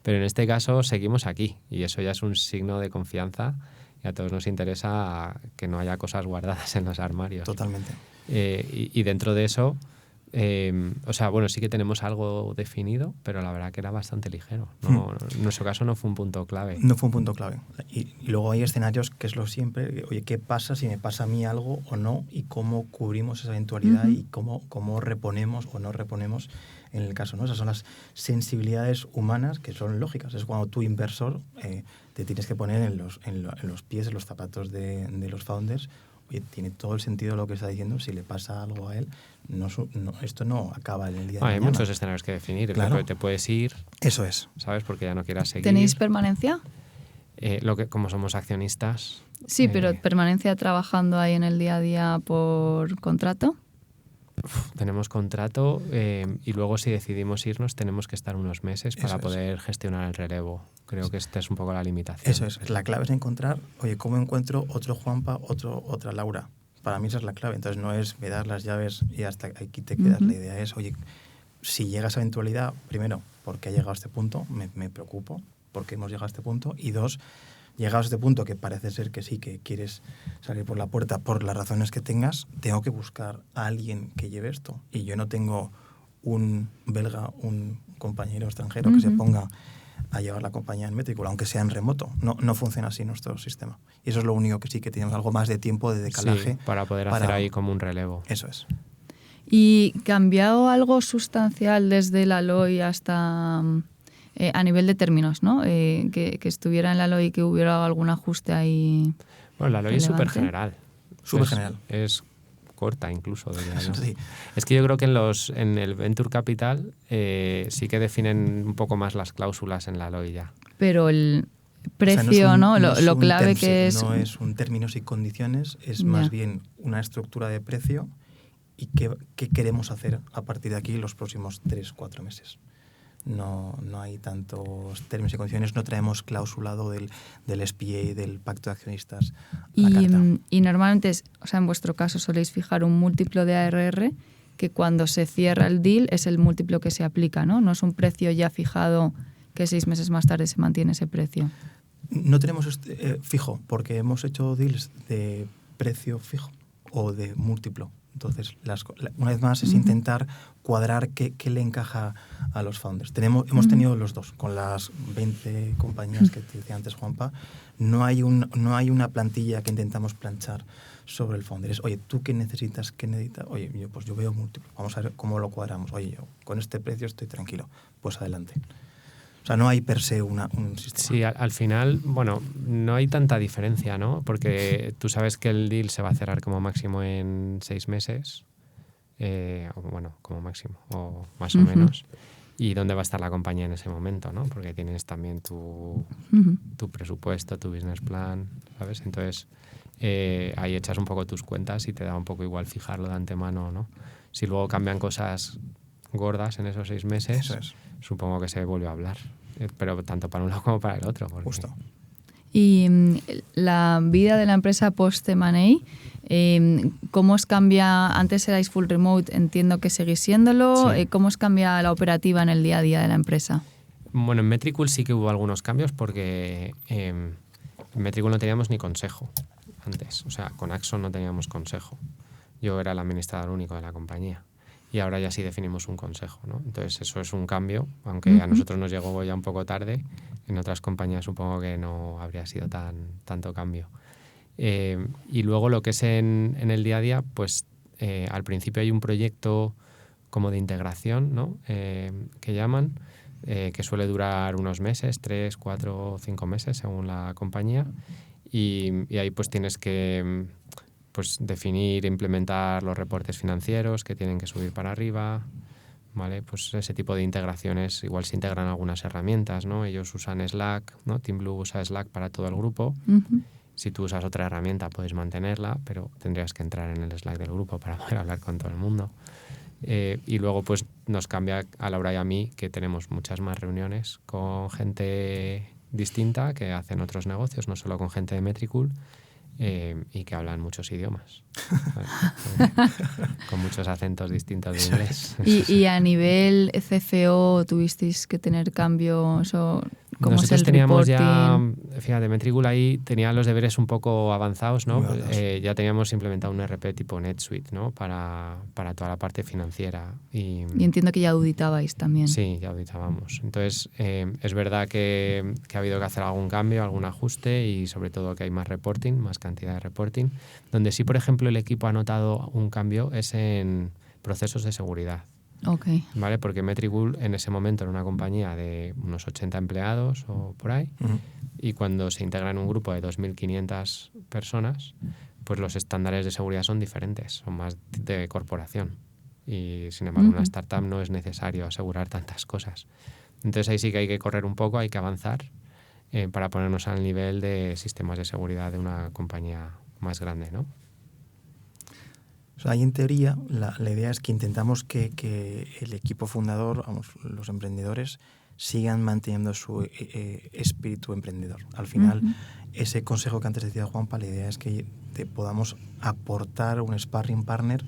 Pero en este caso seguimos aquí y eso ya es un signo de confianza y a todos nos interesa que no haya cosas guardadas en los armarios. Totalmente. Y dentro de eso, o sea, bueno, sí que tenemos algo definido, pero la verdad que era bastante ligero. No, en nuestro caso no fue un punto clave. No fue un punto clave. Y luego hay escenarios que es lo siempre, oye, ¿qué pasa si me pasa a mí algo o no? Y cómo cubrimos esa eventualidad y cómo reponemos o no reponemos en el caso, ¿no? Esas son las sensibilidades humanas que son lógicas. Es cuando tú, inversor, te tienes que poner en los pies, en los zapatos de los founders. Oye, tiene todo el sentido lo que está diciendo. Si le pasa algo a él, esto no acaba en el día de mañana. Hay muchos escenarios que definir. Claro. Te puedes ir, Eso es. ¿sabes? Porque ya no quieras seguir. ¿Tenéis permanencia? Como somos accionistas... Sí, pero permanencia trabajando ahí en el día a día por contrato. Tenemos contrato y luego si decidimos irnos tenemos que estar unos meses para poder gestionar el relevo. Creo que esta es un poco la limitación. Eso es. La clave es encontrar, oye, ¿cómo encuentro otro Juanpa, otra Laura? Para mí esa es la clave. Entonces no es me das las llaves y hasta aquí te quedas. La idea es, oye, si llega esa eventualidad, primero, ¿por qué ha llegado a este punto? Me preocupo, ¿por qué hemos llegado a este punto? Y dos, llegados a este punto, que parece ser que sí, que quieres salir por la puerta por las razones que tengas, tengo que buscar a alguien que lleve esto. Y yo no tengo un belga, un compañero extranjero que se ponga a llevar la compañía en Metricool, aunque sea en remoto. No funciona así nuestro sistema. Y eso es lo único que sí que tenemos algo más de tiempo de decalaje. Sí, para poder hacer ahí como un relevo. Eso es. ¿Y cambiado algo sustancial desde la LOI hasta... a nivel de términos, ¿no? Que estuviera en la LOI y que hubiera algún ajuste ahí. Bueno, la LOI es súper general. Súper general. Es corta incluso, diría yo. Sí. Es que yo creo que en el Venture Capital sí que definen un poco más las cláusulas en la LOI ya. Pero el precio, ¿no? Lo clave que es... No es un términos y condiciones, es más bien una estructura de precio y qué queremos hacer a partir de aquí los próximos 3-4 meses. No hay tantos términos y condiciones, no traemos clausulado del SPA, del pacto de accionistas a la carta. Y normalmente, en vuestro caso soléis fijar un múltiplo de ARR que cuando se cierra el deal es el múltiplo que se aplica, ¿no? No es un precio ya fijado que 6 meses más tarde se mantiene ese precio. No tenemos fijo, porque hemos hecho deals de precio fijo o de múltiplo. Entonces, una vez más, es intentar cuadrar qué le encaja a los founders. Hemos tenido los dos. Con las 20 compañías que te decía antes, Juanpa, no hay una plantilla que intentamos planchar sobre el founder. Es, oye, ¿tú qué necesitas? ¿Qué necesitas? Oye, yo veo múltiplo. Vamos a ver cómo lo cuadramos. Oye, yo con este precio estoy tranquilo. Pues adelante. O sea, no hay per se un sistema. Sí, al final, bueno, no hay tanta diferencia, ¿no? Porque tú sabes que el deal se va a cerrar como máximo en 6 meses, como máximo, o más o menos, y dónde va a estar la compañía en ese momento, ¿no? Porque tienes también tu presupuesto, tu business plan, ¿sabes? Entonces, ahí echas un poco tus cuentas y te da un poco igual fijarlo de antemano, ¿no? Si luego cambian cosas gordas en esos 6 meses, supongo que se vuelve a hablar, pero tanto para un lado como para el otro. Justo. Y la vida de la empresa post-M&A, ¿cómo os cambia? Antes erais full remote, entiendo que seguís siéndolo. Sí. ¿Cómo os cambia la operativa en el día a día de la empresa? Bueno, en Metricool sí que hubo algunos cambios porque en Metricool no teníamos ni consejo antes. O sea, con Axon no teníamos consejo. Yo era el administrador único de la compañía. Y ahora ya sí definimos un consejo, ¿no? Entonces eso es un cambio, aunque a nosotros nos llegó ya un poco tarde. En otras compañías supongo que no habría sido tanto cambio. Y luego lo que es en el día a día, pues al principio hay un proyecto como de integración, ¿no? Que llaman, que suele durar unos meses, 3, 4, 5 meses según la compañía. Y ahí pues tienes que pues definir e implementar los reportes financieros que tienen que subir para arriba, ¿vale? Pues ese tipo de integraciones, igual se integran algunas herramientas, ¿no? Ellos usan Slack, ¿no? TeamBlue usa Slack para todo el grupo. Si tú usas otra herramienta puedes mantenerla, pero tendrías que entrar en el Slack del grupo para poder hablar con todo el mundo. Y luego pues nos cambia a Laura y a mí, que tenemos muchas más reuniones con gente distinta que hacen otros negocios, no solo con gente de Metricool, y que hablan muchos idiomas, con muchos acentos distintos de inglés. ¿Y a nivel CFO tuvisteis que tener cambios o cómo Nosotros es el teníamos reporting? ya, fíjate, Metricool ahí tenía los deberes un poco avanzados, ¿no? Muy avanzados. Ya teníamos implementado un ERP tipo NetSuite, ¿no? Para toda la parte financiera. Y entiendo que ya auditabais también. Sí, ya auditábamos. Entonces, es verdad que ha habido que hacer algún cambio, algún ajuste y sobre todo que hay más reporting, más cantidad de reporting. Donde sí, por ejemplo, el equipo ha notado un cambio es en procesos de seguridad. Okay. ¿Vale? Porque Metricool en ese momento era una compañía de unos 80 empleados o por ahí, y cuando se integra en un grupo de 2.500 personas, pues los estándares de seguridad son diferentes, son más de corporación. Y sin embargo, en una startup no es necesario asegurar tantas cosas. Entonces ahí sí que hay que correr un poco, hay que avanzar para ponernos al nivel de sistemas de seguridad de una compañía más grande, ¿no? O sea, ahí en teoría la idea es que intentamos que el equipo fundador, vamos, los emprendedores, sigan manteniendo su espíritu emprendedor. Al final, ese consejo que antes decía Juanpa, la idea es que te podamos aportar un sparring partner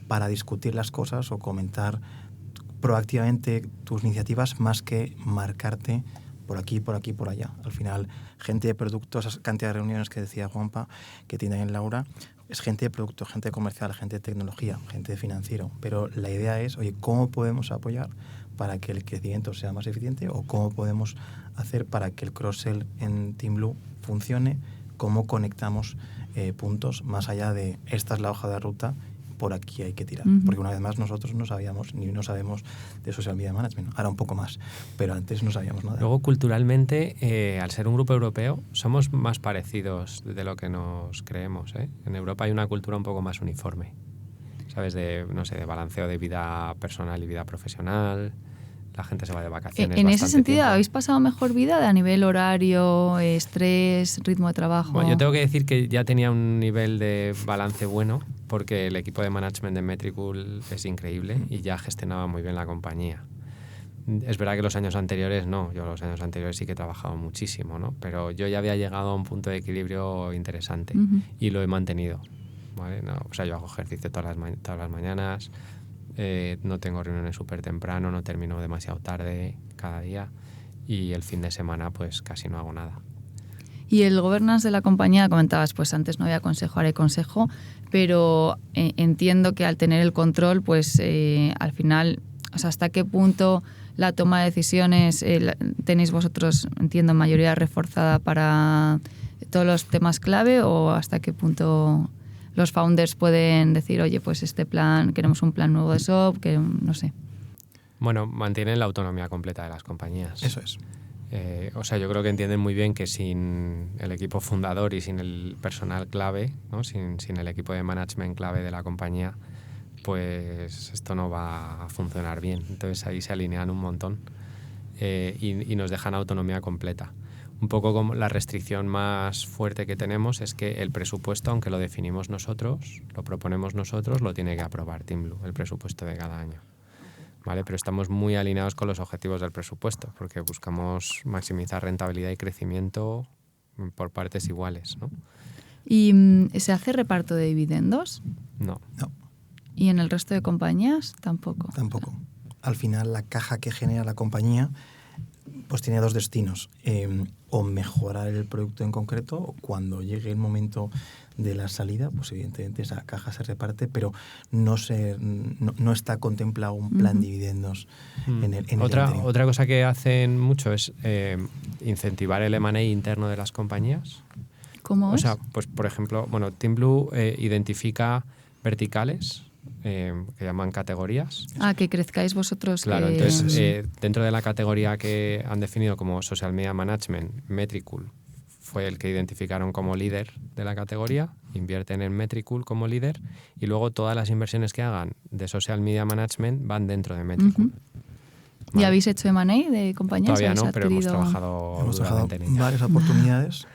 para discutir las cosas o comentar proactivamente tus iniciativas más que marcarte por aquí, por aquí, por allá. Al final, gente de producto, esa cantidad de reuniones que decía Juanpa, que tiene en Laura, es gente de producto, gente comercial, gente de tecnología, gente de financiero. Pero la idea es, oye, ¿cómo podemos apoyar para que el crecimiento sea más eficiente? ¿O cómo podemos hacer para que el cross-sell en TeamBlue funcione? ¿Cómo conectamos puntos más allá de esta es la hoja de ruta, por aquí hay que tirar? Porque una vez más nosotros no sabíamos, ni no sabemos de social media management, ahora un poco más, pero antes no sabíamos nada. Luego, culturalmente, al ser un grupo europeo, somos más parecidos de lo que nos creemos, ¿eh? En Europa hay una cultura un poco más uniforme, ¿sabes? De, no sé, de balanceo de vida personal y vida profesional. La gente se va de vacaciones. En ese sentido, tiempo. ¿habéis pasado mejor vida a nivel horario, estrés, ritmo de trabajo? Bueno, yo tengo que decir que ya tenía un nivel de balance bueno, porque el equipo de management de Metricool es increíble y ya gestionaba muy bien la compañía. Es verdad que los años anteriores no, yo los años anteriores sí que he trabajado muchísimo, ¿no? Pero yo ya había llegado a un punto de equilibrio interesante y lo he mantenido, ¿vale? No, o sea, yo hago ejercicio todas las mañanas, no tengo reuniones súper temprano, no termino demasiado tarde cada día y el fin de semana pues casi no hago nada. Y el governance de la compañía, comentabas, pues antes no había consejo, ahora hay consejo, pero entiendo que al tener el control, pues al final, o sea, ¿hasta qué punto la toma de decisiones tenéis vosotros, entiendo, mayoría reforzada para todos los temas clave, o hasta qué punto los founders pueden decir, oye, pues este plan, queremos un plan nuevo de SOP, que no sé? Bueno, mantienen la autonomía completa de las compañías. Eso es. O sea, yo creo que entienden muy bien que sin el equipo fundador y sin el personal clave, ¿no? sin el equipo de management clave de la compañía, pues esto no va a funcionar bien. Entonces ahí se alinean un montón y nos dejan autonomía completa. Un poco como la restricción más fuerte que tenemos es que el presupuesto, aunque lo definimos nosotros, lo proponemos nosotros, lo tiene que aprobar TeamBlue, el presupuesto de cada año. ¿Vale? Pero estamos muy alineados con los objetivos del presupuesto porque buscamos maximizar rentabilidad y crecimiento por partes iguales, ¿no? ¿Y se hace reparto de dividendos? No. No, ¿Y en el resto de compañías? Tampoco. tampoco. Al final, la caja que genera la compañía pues tiene dos destinos. O mejorar el producto en concreto, o cuando llegue el momento de la salida, pues evidentemente esa caja se reparte, pero no está contemplado un plan dividendos en el ínterin. Otra cosa que hacen mucho es incentivar el M&A interno de las compañías. ¿Cómo O es? sea, pues por ejemplo, TeamBlue identifica verticales que llaman categorías. Que crezcáis vosotros. Claro, entonces dentro de la categoría que han definido como Social Media Management, Metricool fue el que identificaron como líder de la categoría, invierten en Metricool como líder y luego todas las inversiones que hagan de Social Media Management van dentro de Metricool. ¿Y ¿Vale? habéis hecho M&A de compañías? Todavía ¿Habéis no, pero hemos adquirido? trabajado duramente en ella. varias oportunidades,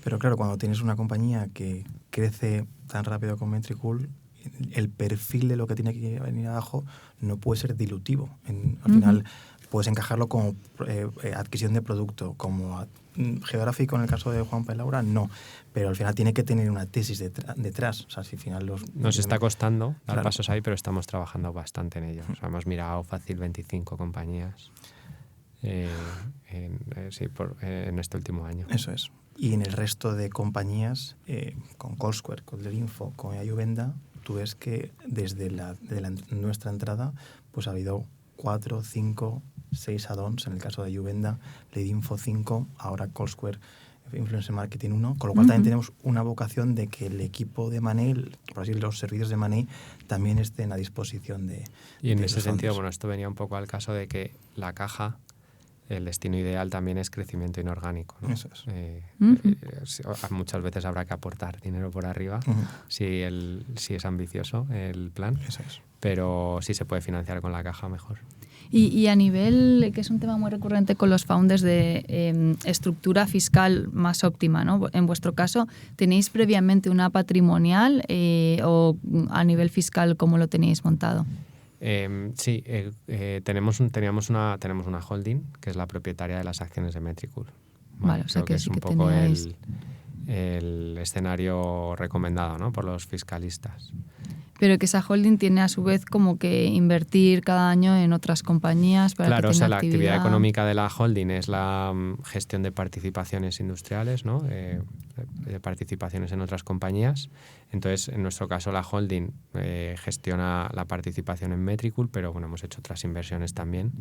pero claro, cuando tienes una compañía que crece tan rápido como Metricool, el perfil de lo que tiene que venir abajo no puede ser dilutivo. Al final puedes encajarlo como adquisición de producto, como geográfico en el caso de Juanpa y Laura, no. Pero al final tiene que tener una tesis detrás. O sea, si al final Nos está costando dar Claro. pasos ahí, pero estamos trabajando bastante en ello. O sea, hemos mirado fácil 25 compañías en este último año. Eso es. Y en el resto de compañías, con Callsquare, con Derinfo, con Ayuvenda, tú ves que desde nuestra entrada pues ha habido 4, 5, 6 add-ons. En el caso de Ayuvenda, Leadinfo 5, ahora Callsquare, Influencer Marketing 1, con lo cual también tenemos una vocación de que el equipo de M&A, por así decirlo, los servicios de M&A, también estén a disposición de Y en de ese los sentido, founders. esto venía un poco al caso de que la caja, el destino ideal también es crecimiento inorgánico, ¿no? Eso es. Muchas veces habrá que aportar dinero por arriba si es ambicioso el plan, Eso es. pero si se puede financiar con la caja, mejor. Y a nivel, que es un tema muy recurrente con los founders, de estructura fiscal más óptima, ¿no? En vuestro caso, ¿tenéis previamente una patrimonial o a nivel fiscal cómo lo tenéis montado? Sí, tenemos una holding que es la propietaria de las acciones de Metricool. Vale, o sea Creo que es sí un que poco teníais... el escenario recomendado, ¿no? Por los fiscalistas. Pero que esa holding tiene a su vez como que invertir cada año en otras compañías para Claro, que o tenga sea, la actividad económica de la holding es la gestión de participaciones industriales, ¿no? De participaciones en otras compañías. Entonces, en nuestro caso, la holding gestiona la participación en Metricool, pero bueno, hemos hecho otras inversiones también.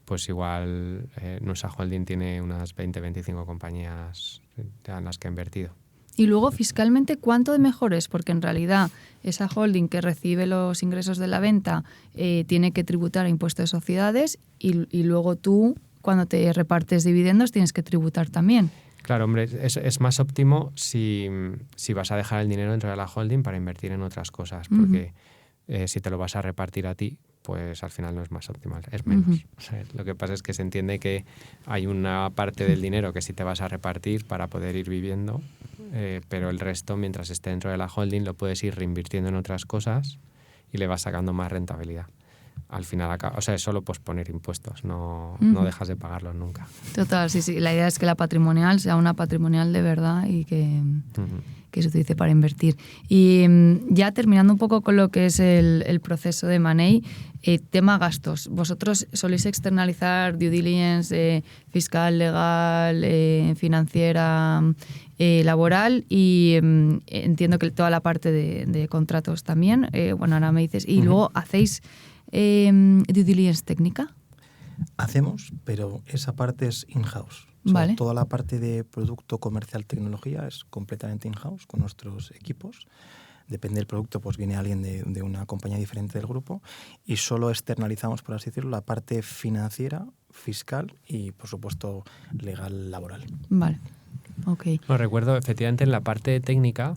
Pues igual nuestra holding tiene unas 20-25 compañías en las que ha invertido. Y luego, fiscalmente, ¿cuánto de mejor es? Porque en realidad esa holding que recibe los ingresos de la venta tiene que tributar a impuestos de sociedades y luego tú, cuando te repartes dividendos, tienes que tributar también. Claro, hombre, es más óptimo si vas a dejar el dinero dentro de la holding para invertir en otras cosas, porque si te lo vas a repartir a ti, pues al final no es más optimal, es menos. O sea, lo que pasa es que se entiende que hay una parte del dinero que sí te vas a repartir para poder ir viviendo, pero el resto, mientras esté dentro de la holding, lo puedes ir reinvirtiendo en otras cosas y le vas sacando más rentabilidad. Al final, o sea, es solo posponer impuestos, no dejas de pagarlos nunca. Total, sí. La idea es que la patrimonial sea una patrimonial de verdad y que se utilice para invertir. Y ya terminando un poco con lo que es el proceso de M&A, tema gastos. Vosotros soléis externalizar due diligence fiscal, legal, financiera, laboral y entiendo que toda la parte de contratos también. Bueno, ahora me dices. Y luego hacéis due diligence técnica. Hacemos, pero esa parte es in-house. O sea, Vale. toda la parte de producto, comercial, tecnología es completamente in-house con nuestros equipos. Depende del producto, pues viene alguien de una compañía diferente del grupo y solo externalizamos, por así decirlo, la parte financiera, fiscal y, por supuesto, legal, laboral. Vale, ok. No, recuerdo, efectivamente, en la parte técnica,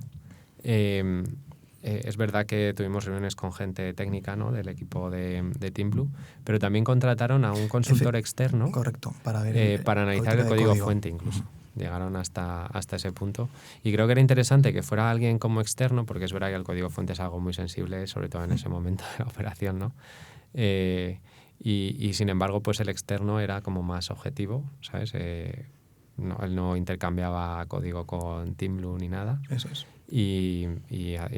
es verdad que tuvimos reuniones con gente técnica, ¿no? Del equipo de TeamBlue, pero también contrataron a un consultor externo. Correcto, para ver para analizar el código fuente incluso. Llegaron hasta ese punto. Y creo que era interesante que fuera alguien como externo, porque es verdad que el código fuente es algo muy sensible, sobre todo en ese momento de la operación, ¿no? Y sin embargo, pues el externo era como más objetivo, ¿sabes? él no intercambiaba código con Teamblue ni nada. Eso es. Y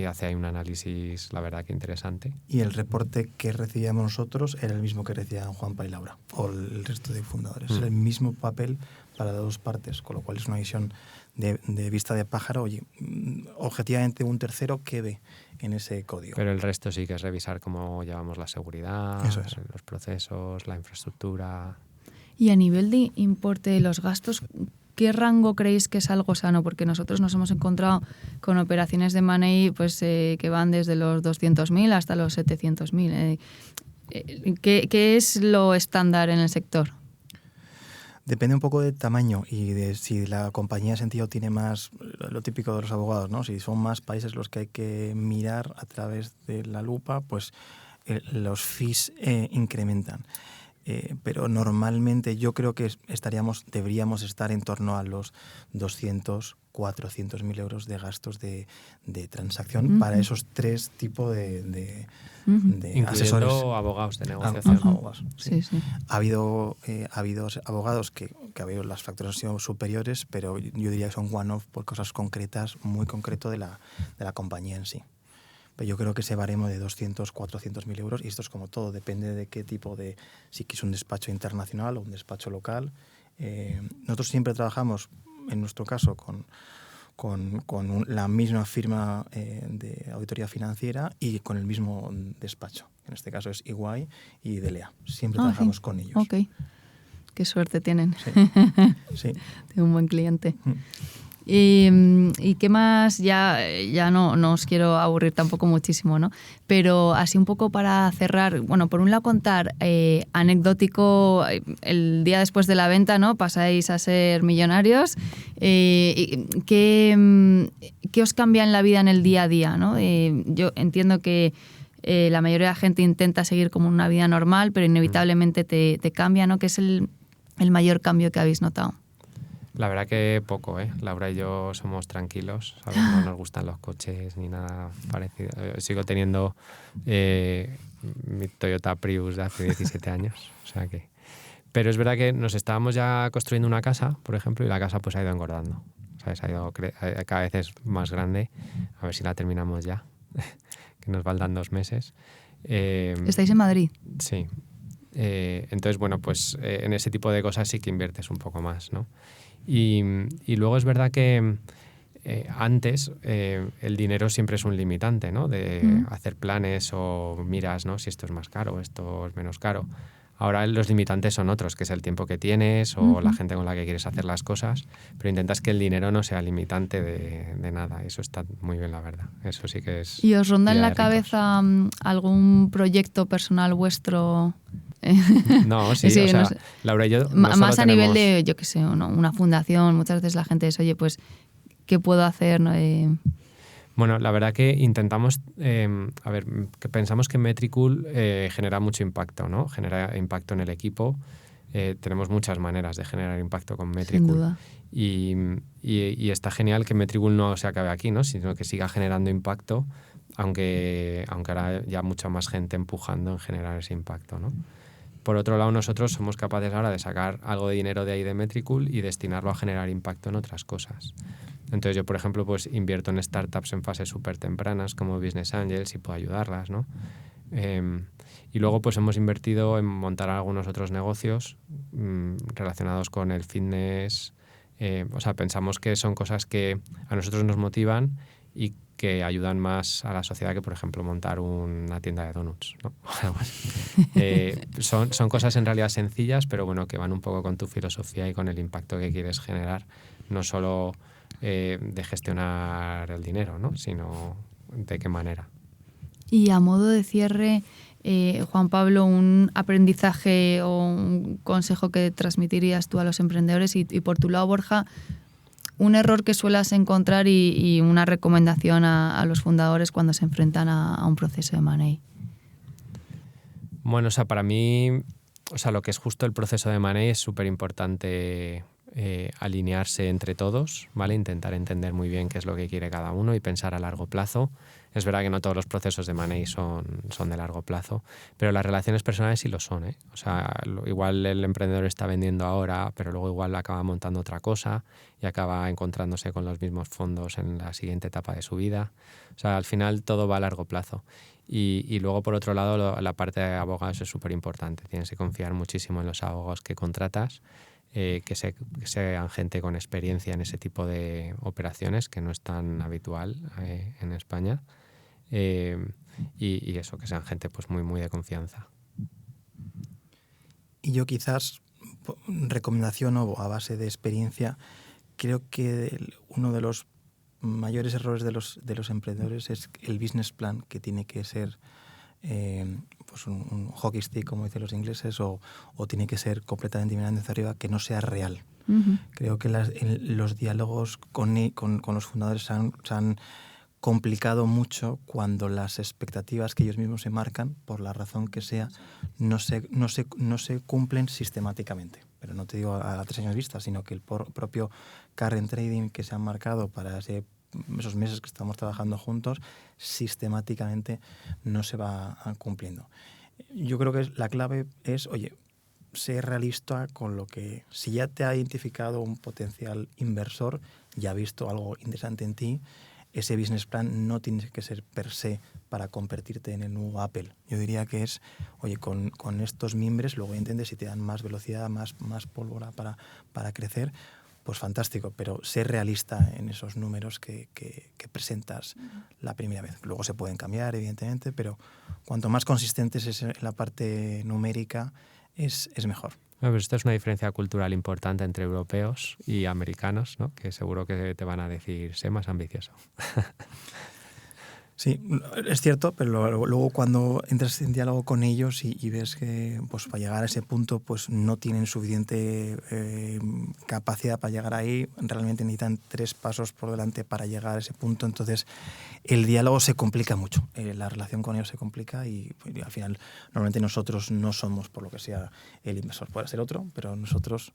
hace ahí un análisis, la verdad, que interesante. Y el reporte que recibíamos nosotros era el mismo que recibían Juanpa y Laura, o el resto de fundadores. Era el mismo papel para las dos partes, con lo cual es una visión de vista de pájaro. Oye, objetivamente un tercero quede en ese código. Pero el resto sí que es revisar cómo llevamos la seguridad, Eso es. los procesos, la infraestructura. Y a nivel de importe de los gastos, ¿qué rango creéis que es algo sano? Porque nosotros nos hemos encontrado con operaciones de Money pues, que van desde los 200.000 hasta los 700.000. ¿Qué es lo estándar en el sector? Depende un poco del tamaño y de si la compañía de sentido tiene más, lo típico de los abogados, ¿no? Si son más países los que hay que mirar a través de la lupa, pues los fees incrementan. Pero normalmente yo creo que deberíamos estar en torno a los 200, 400.000 euros de gastos de transacción para esos tres tipos de asesores. Abogados de negociación. Abogados, sí. Sí. Ha habido abogados que las facturas han sido superiores, pero yo diría que son one-off por cosas concretas, muy concreto de la compañía en sí. Pero yo creo que ese baremo de 200, 400.000 euros, y esto es como todo, depende de qué tipo si es un despacho internacional o un despacho local. Nosotros siempre trabajamos, en nuestro caso, con la misma firma de auditoría financiera y con el mismo despacho. En este caso es EY y Delea. Siempre trabajamos con ellos. Ok. Qué suerte tienen. Sí. Tengo un buen cliente. ¿Y qué más? Ya no os quiero aburrir tampoco muchísimo, ¿no? Pero así un poco para cerrar, bueno, por un lado contar anecdótico, el día después de la venta, ¿no? Pasáis a ser millonarios. ¿Qué os cambia en la vida en el día a día, ¿no? Yo entiendo que la mayoría de la gente intenta seguir como una vida normal, pero inevitablemente te cambia, ¿no? ¿Qué es el mayor cambio que habéis notado? La verdad que poco, ¿eh? Laura y yo somos tranquilos, ¿sabes? No nos gustan los coches ni nada parecido. Sigo teniendo mi Toyota Prius de hace 17 años, o sea que... Pero es verdad que nos estábamos ya construyendo una casa, por ejemplo, y la casa pues ha ido engordando, ¿sabes? Cada vez es más grande, a ver si la terminamos ya, que nos faltan 2 meses. ¿Estáis en Madrid? Sí. Entonces, bueno, pues en ese tipo de cosas sí que inviertes un poco más, ¿no? Y luego es verdad que antes el dinero siempre es un limitante, ¿no? De hacer planes o miras, ¿no? Si esto es más caro o esto es menos caro. Ahora los limitantes son otros, que es el tiempo que tienes o la gente con la que quieres hacer las cosas, pero intentas que el dinero no sea limitante de nada. Eso está muy bien, la verdad. Eso sí que es... ¿Y os ronda en la ricos. cabeza algún proyecto personal vuestro? No, sí, sí, o sea, no sé. Laura y yo más a nivel de, yo qué sé, una fundación. Muchas veces la gente dice, oye, pues, ¿qué puedo hacer? ¿No? Bueno, la verdad que intentamos, que pensamos que Metricool genera mucho impacto, ¿no? Genera impacto en el equipo. Tenemos muchas maneras de generar impacto con Metricool. Sin duda. Y está genial que Metricool no se acabe aquí, ¿no? Sino que siga generando impacto, aunque ahora ya mucha más gente empujando en generar ese impacto, ¿no? Por otro lado, nosotros somos capaces ahora de sacar algo de dinero de ahí de Metricool y destinarlo a generar impacto en otras cosas. Entonces yo, por ejemplo, pues invierto en startups en fases súper tempranas como Business Angels y puedo ayudarlas, ¿no? Y luego pues hemos invertido en montar algunos otros negocios relacionados con el fitness. O sea, pensamos que son cosas que a nosotros nos motivan y que ayudan más a la sociedad que, por ejemplo, montar una tienda de donuts, ¿no? Son cosas en realidad sencillas, pero bueno, que van un poco con tu filosofía y con el impacto que quieres generar, no solo de gestionar el dinero, ¿no? Sino de qué manera. Y a modo de cierre, Juan Pablo, un aprendizaje o un consejo que transmitirías tú a los emprendedores y por tu lado, Borja, un error que suelas encontrar y una recomendación a los fundadores cuando se enfrentan a un proceso de M&A. Bueno, o sea, para mí, o sea, lo que es justo el proceso de M&A es súper importante alinearse entre todos, ¿vale? Intentar entender muy bien qué es lo que quiere cada uno y pensar a largo plazo. Es verdad que no todos los procesos de Money son de largo plazo, pero las relaciones personales sí lo son, ¿eh? O sea, igual el emprendedor está vendiendo ahora, pero luego igual acaba montando otra cosa y acaba encontrándose con los mismos fondos en la siguiente etapa de su vida. O sea, al final todo va a largo plazo. Y luego, por otro lado, la parte de abogados es súper importante. Tienes que confiar muchísimo en los abogados que contratas, que sean gente con experiencia en ese tipo de operaciones, que no es tan habitual en España. Y eso, que sean gente pues muy de confianza. Y yo quizás, recomendación o a base de experiencia, creo que uno de los mayores errores de los emprendedores es el business plan, que tiene que ser pues un hockey stick, como dicen los ingleses, o tiene que ser completamente mirando hacia arriba, que no sea real. Uh-huh. Creo que los diálogos con los fundadores se han complicado mucho cuando las expectativas que ellos mismos se marcan, por la razón que sea, no se cumplen sistemáticamente. Pero no te digo a 3 años vista, sino que el propio current trading que se han marcado para esos meses que estamos trabajando juntos, sistemáticamente no se va cumpliendo. Yo creo que la clave es, oye, ser realista con lo que, si ya te ha identificado un potencial inversor, ya ha visto algo interesante en ti, ese business plan no tiene que ser per se para convertirte en el nuevo Apple. Yo diría que es, oye, con estos mimbres, luego entiendes si te dan más velocidad, más pólvora para crecer, pues fantástico, pero ser realista en esos números que presentas la primera vez. Luego se pueden cambiar, evidentemente, pero cuanto más consistentes es en la parte numérica, es mejor. Bueno, pues esta es una diferencia cultural importante entre europeos y americanos, ¿no? Que seguro que te van a decir, sé más ambicioso. Sí, es cierto, pero luego cuando entras en diálogo con ellos y ves que pues para llegar a ese punto pues no tienen suficiente capacidad para llegar ahí, realmente necesitan 3 pasos por delante para llegar a ese punto, entonces el diálogo se complica mucho, la relación con ellos se complica y al final normalmente nosotros no somos, por lo que sea, el inversor, puede ser otro, pero nosotros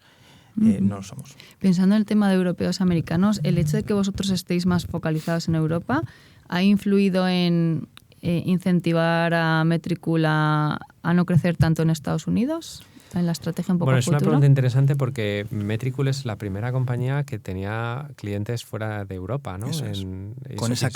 no lo somos. Pensando en el tema de europeos americanos, el hecho de que vosotros estéis más focalizados en Europa, ¿ha influido en incentivar a Metricool a no crecer tanto en Estados Unidos? En la estrategia un poco Bueno, es futuro. una pregunta interesante porque Metricool es la primera compañía que tenía clientes fuera de Europa, ¿no? Eso es. Con ese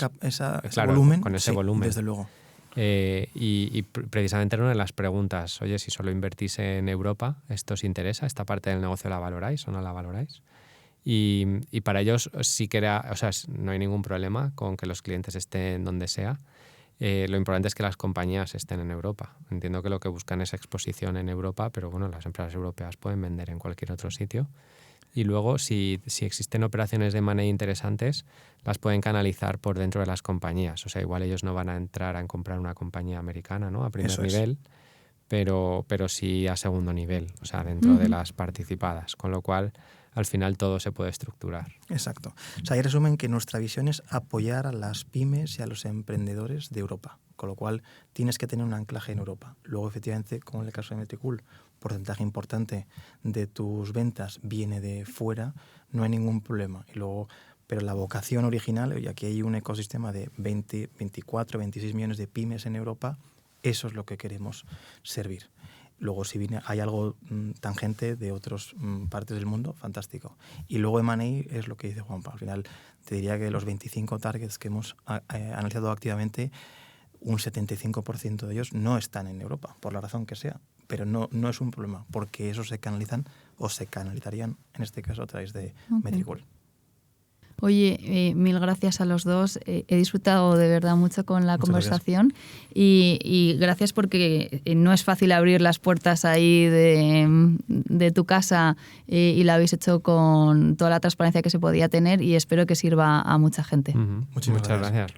volumen, con ese volumen. Desde luego. Y precisamente era una de las preguntas, oye, si solo invertís en Europa, ¿esto os interesa? ¿Esta parte del negocio la valoráis o no la valoráis? Y para ellos sí que era, o sea, no hay ningún problema con que los clientes estén donde sea. Lo importante es que las compañías estén en Europa. Entiendo que lo que buscan es exposición en Europa, pero bueno, las empresas europeas pueden vender en cualquier otro sitio. Y luego, si existen operaciones de money interesantes, las pueden canalizar por dentro de las compañías. O sea, igual ellos no van a entrar a comprar una compañía americana, ¿no? A primer nivel, pero sí a segundo nivel, o sea, dentro de las participadas. Con lo cual, al final todo se puede estructurar. Exacto. O sea, ahí resumen que nuestra visión es apoyar a las pymes y a los emprendedores de Europa, con lo cual tienes que tener un anclaje en Europa. Luego, efectivamente, como en el caso de Metricool, porcentaje importante de tus ventas viene de fuera, no hay ningún problema. Y luego, pero la vocación original, y aquí hay un ecosistema de 20, 24, 26 millones de pymes en Europa, eso es lo que queremos servir. Luego, si hay algo tangente de otras partes del mundo, fantástico. Y luego M&A es lo que dice Juanpa. Al final, te diría que de los 25 targets que hemos analizado activamente, un 75% de ellos no están en Europa, por la razón que sea. Pero no es un problema, porque esos se canalizan o se canalizarían, en este caso, a través de Metricool. Oye, mil gracias a los dos. He disfrutado de verdad mucho con la conversación y gracias porque no es fácil abrir las puertas ahí de tu casa y lo habéis hecho con toda la transparencia que se podía tener y espero que sirva a mucha gente. Muchas gracias.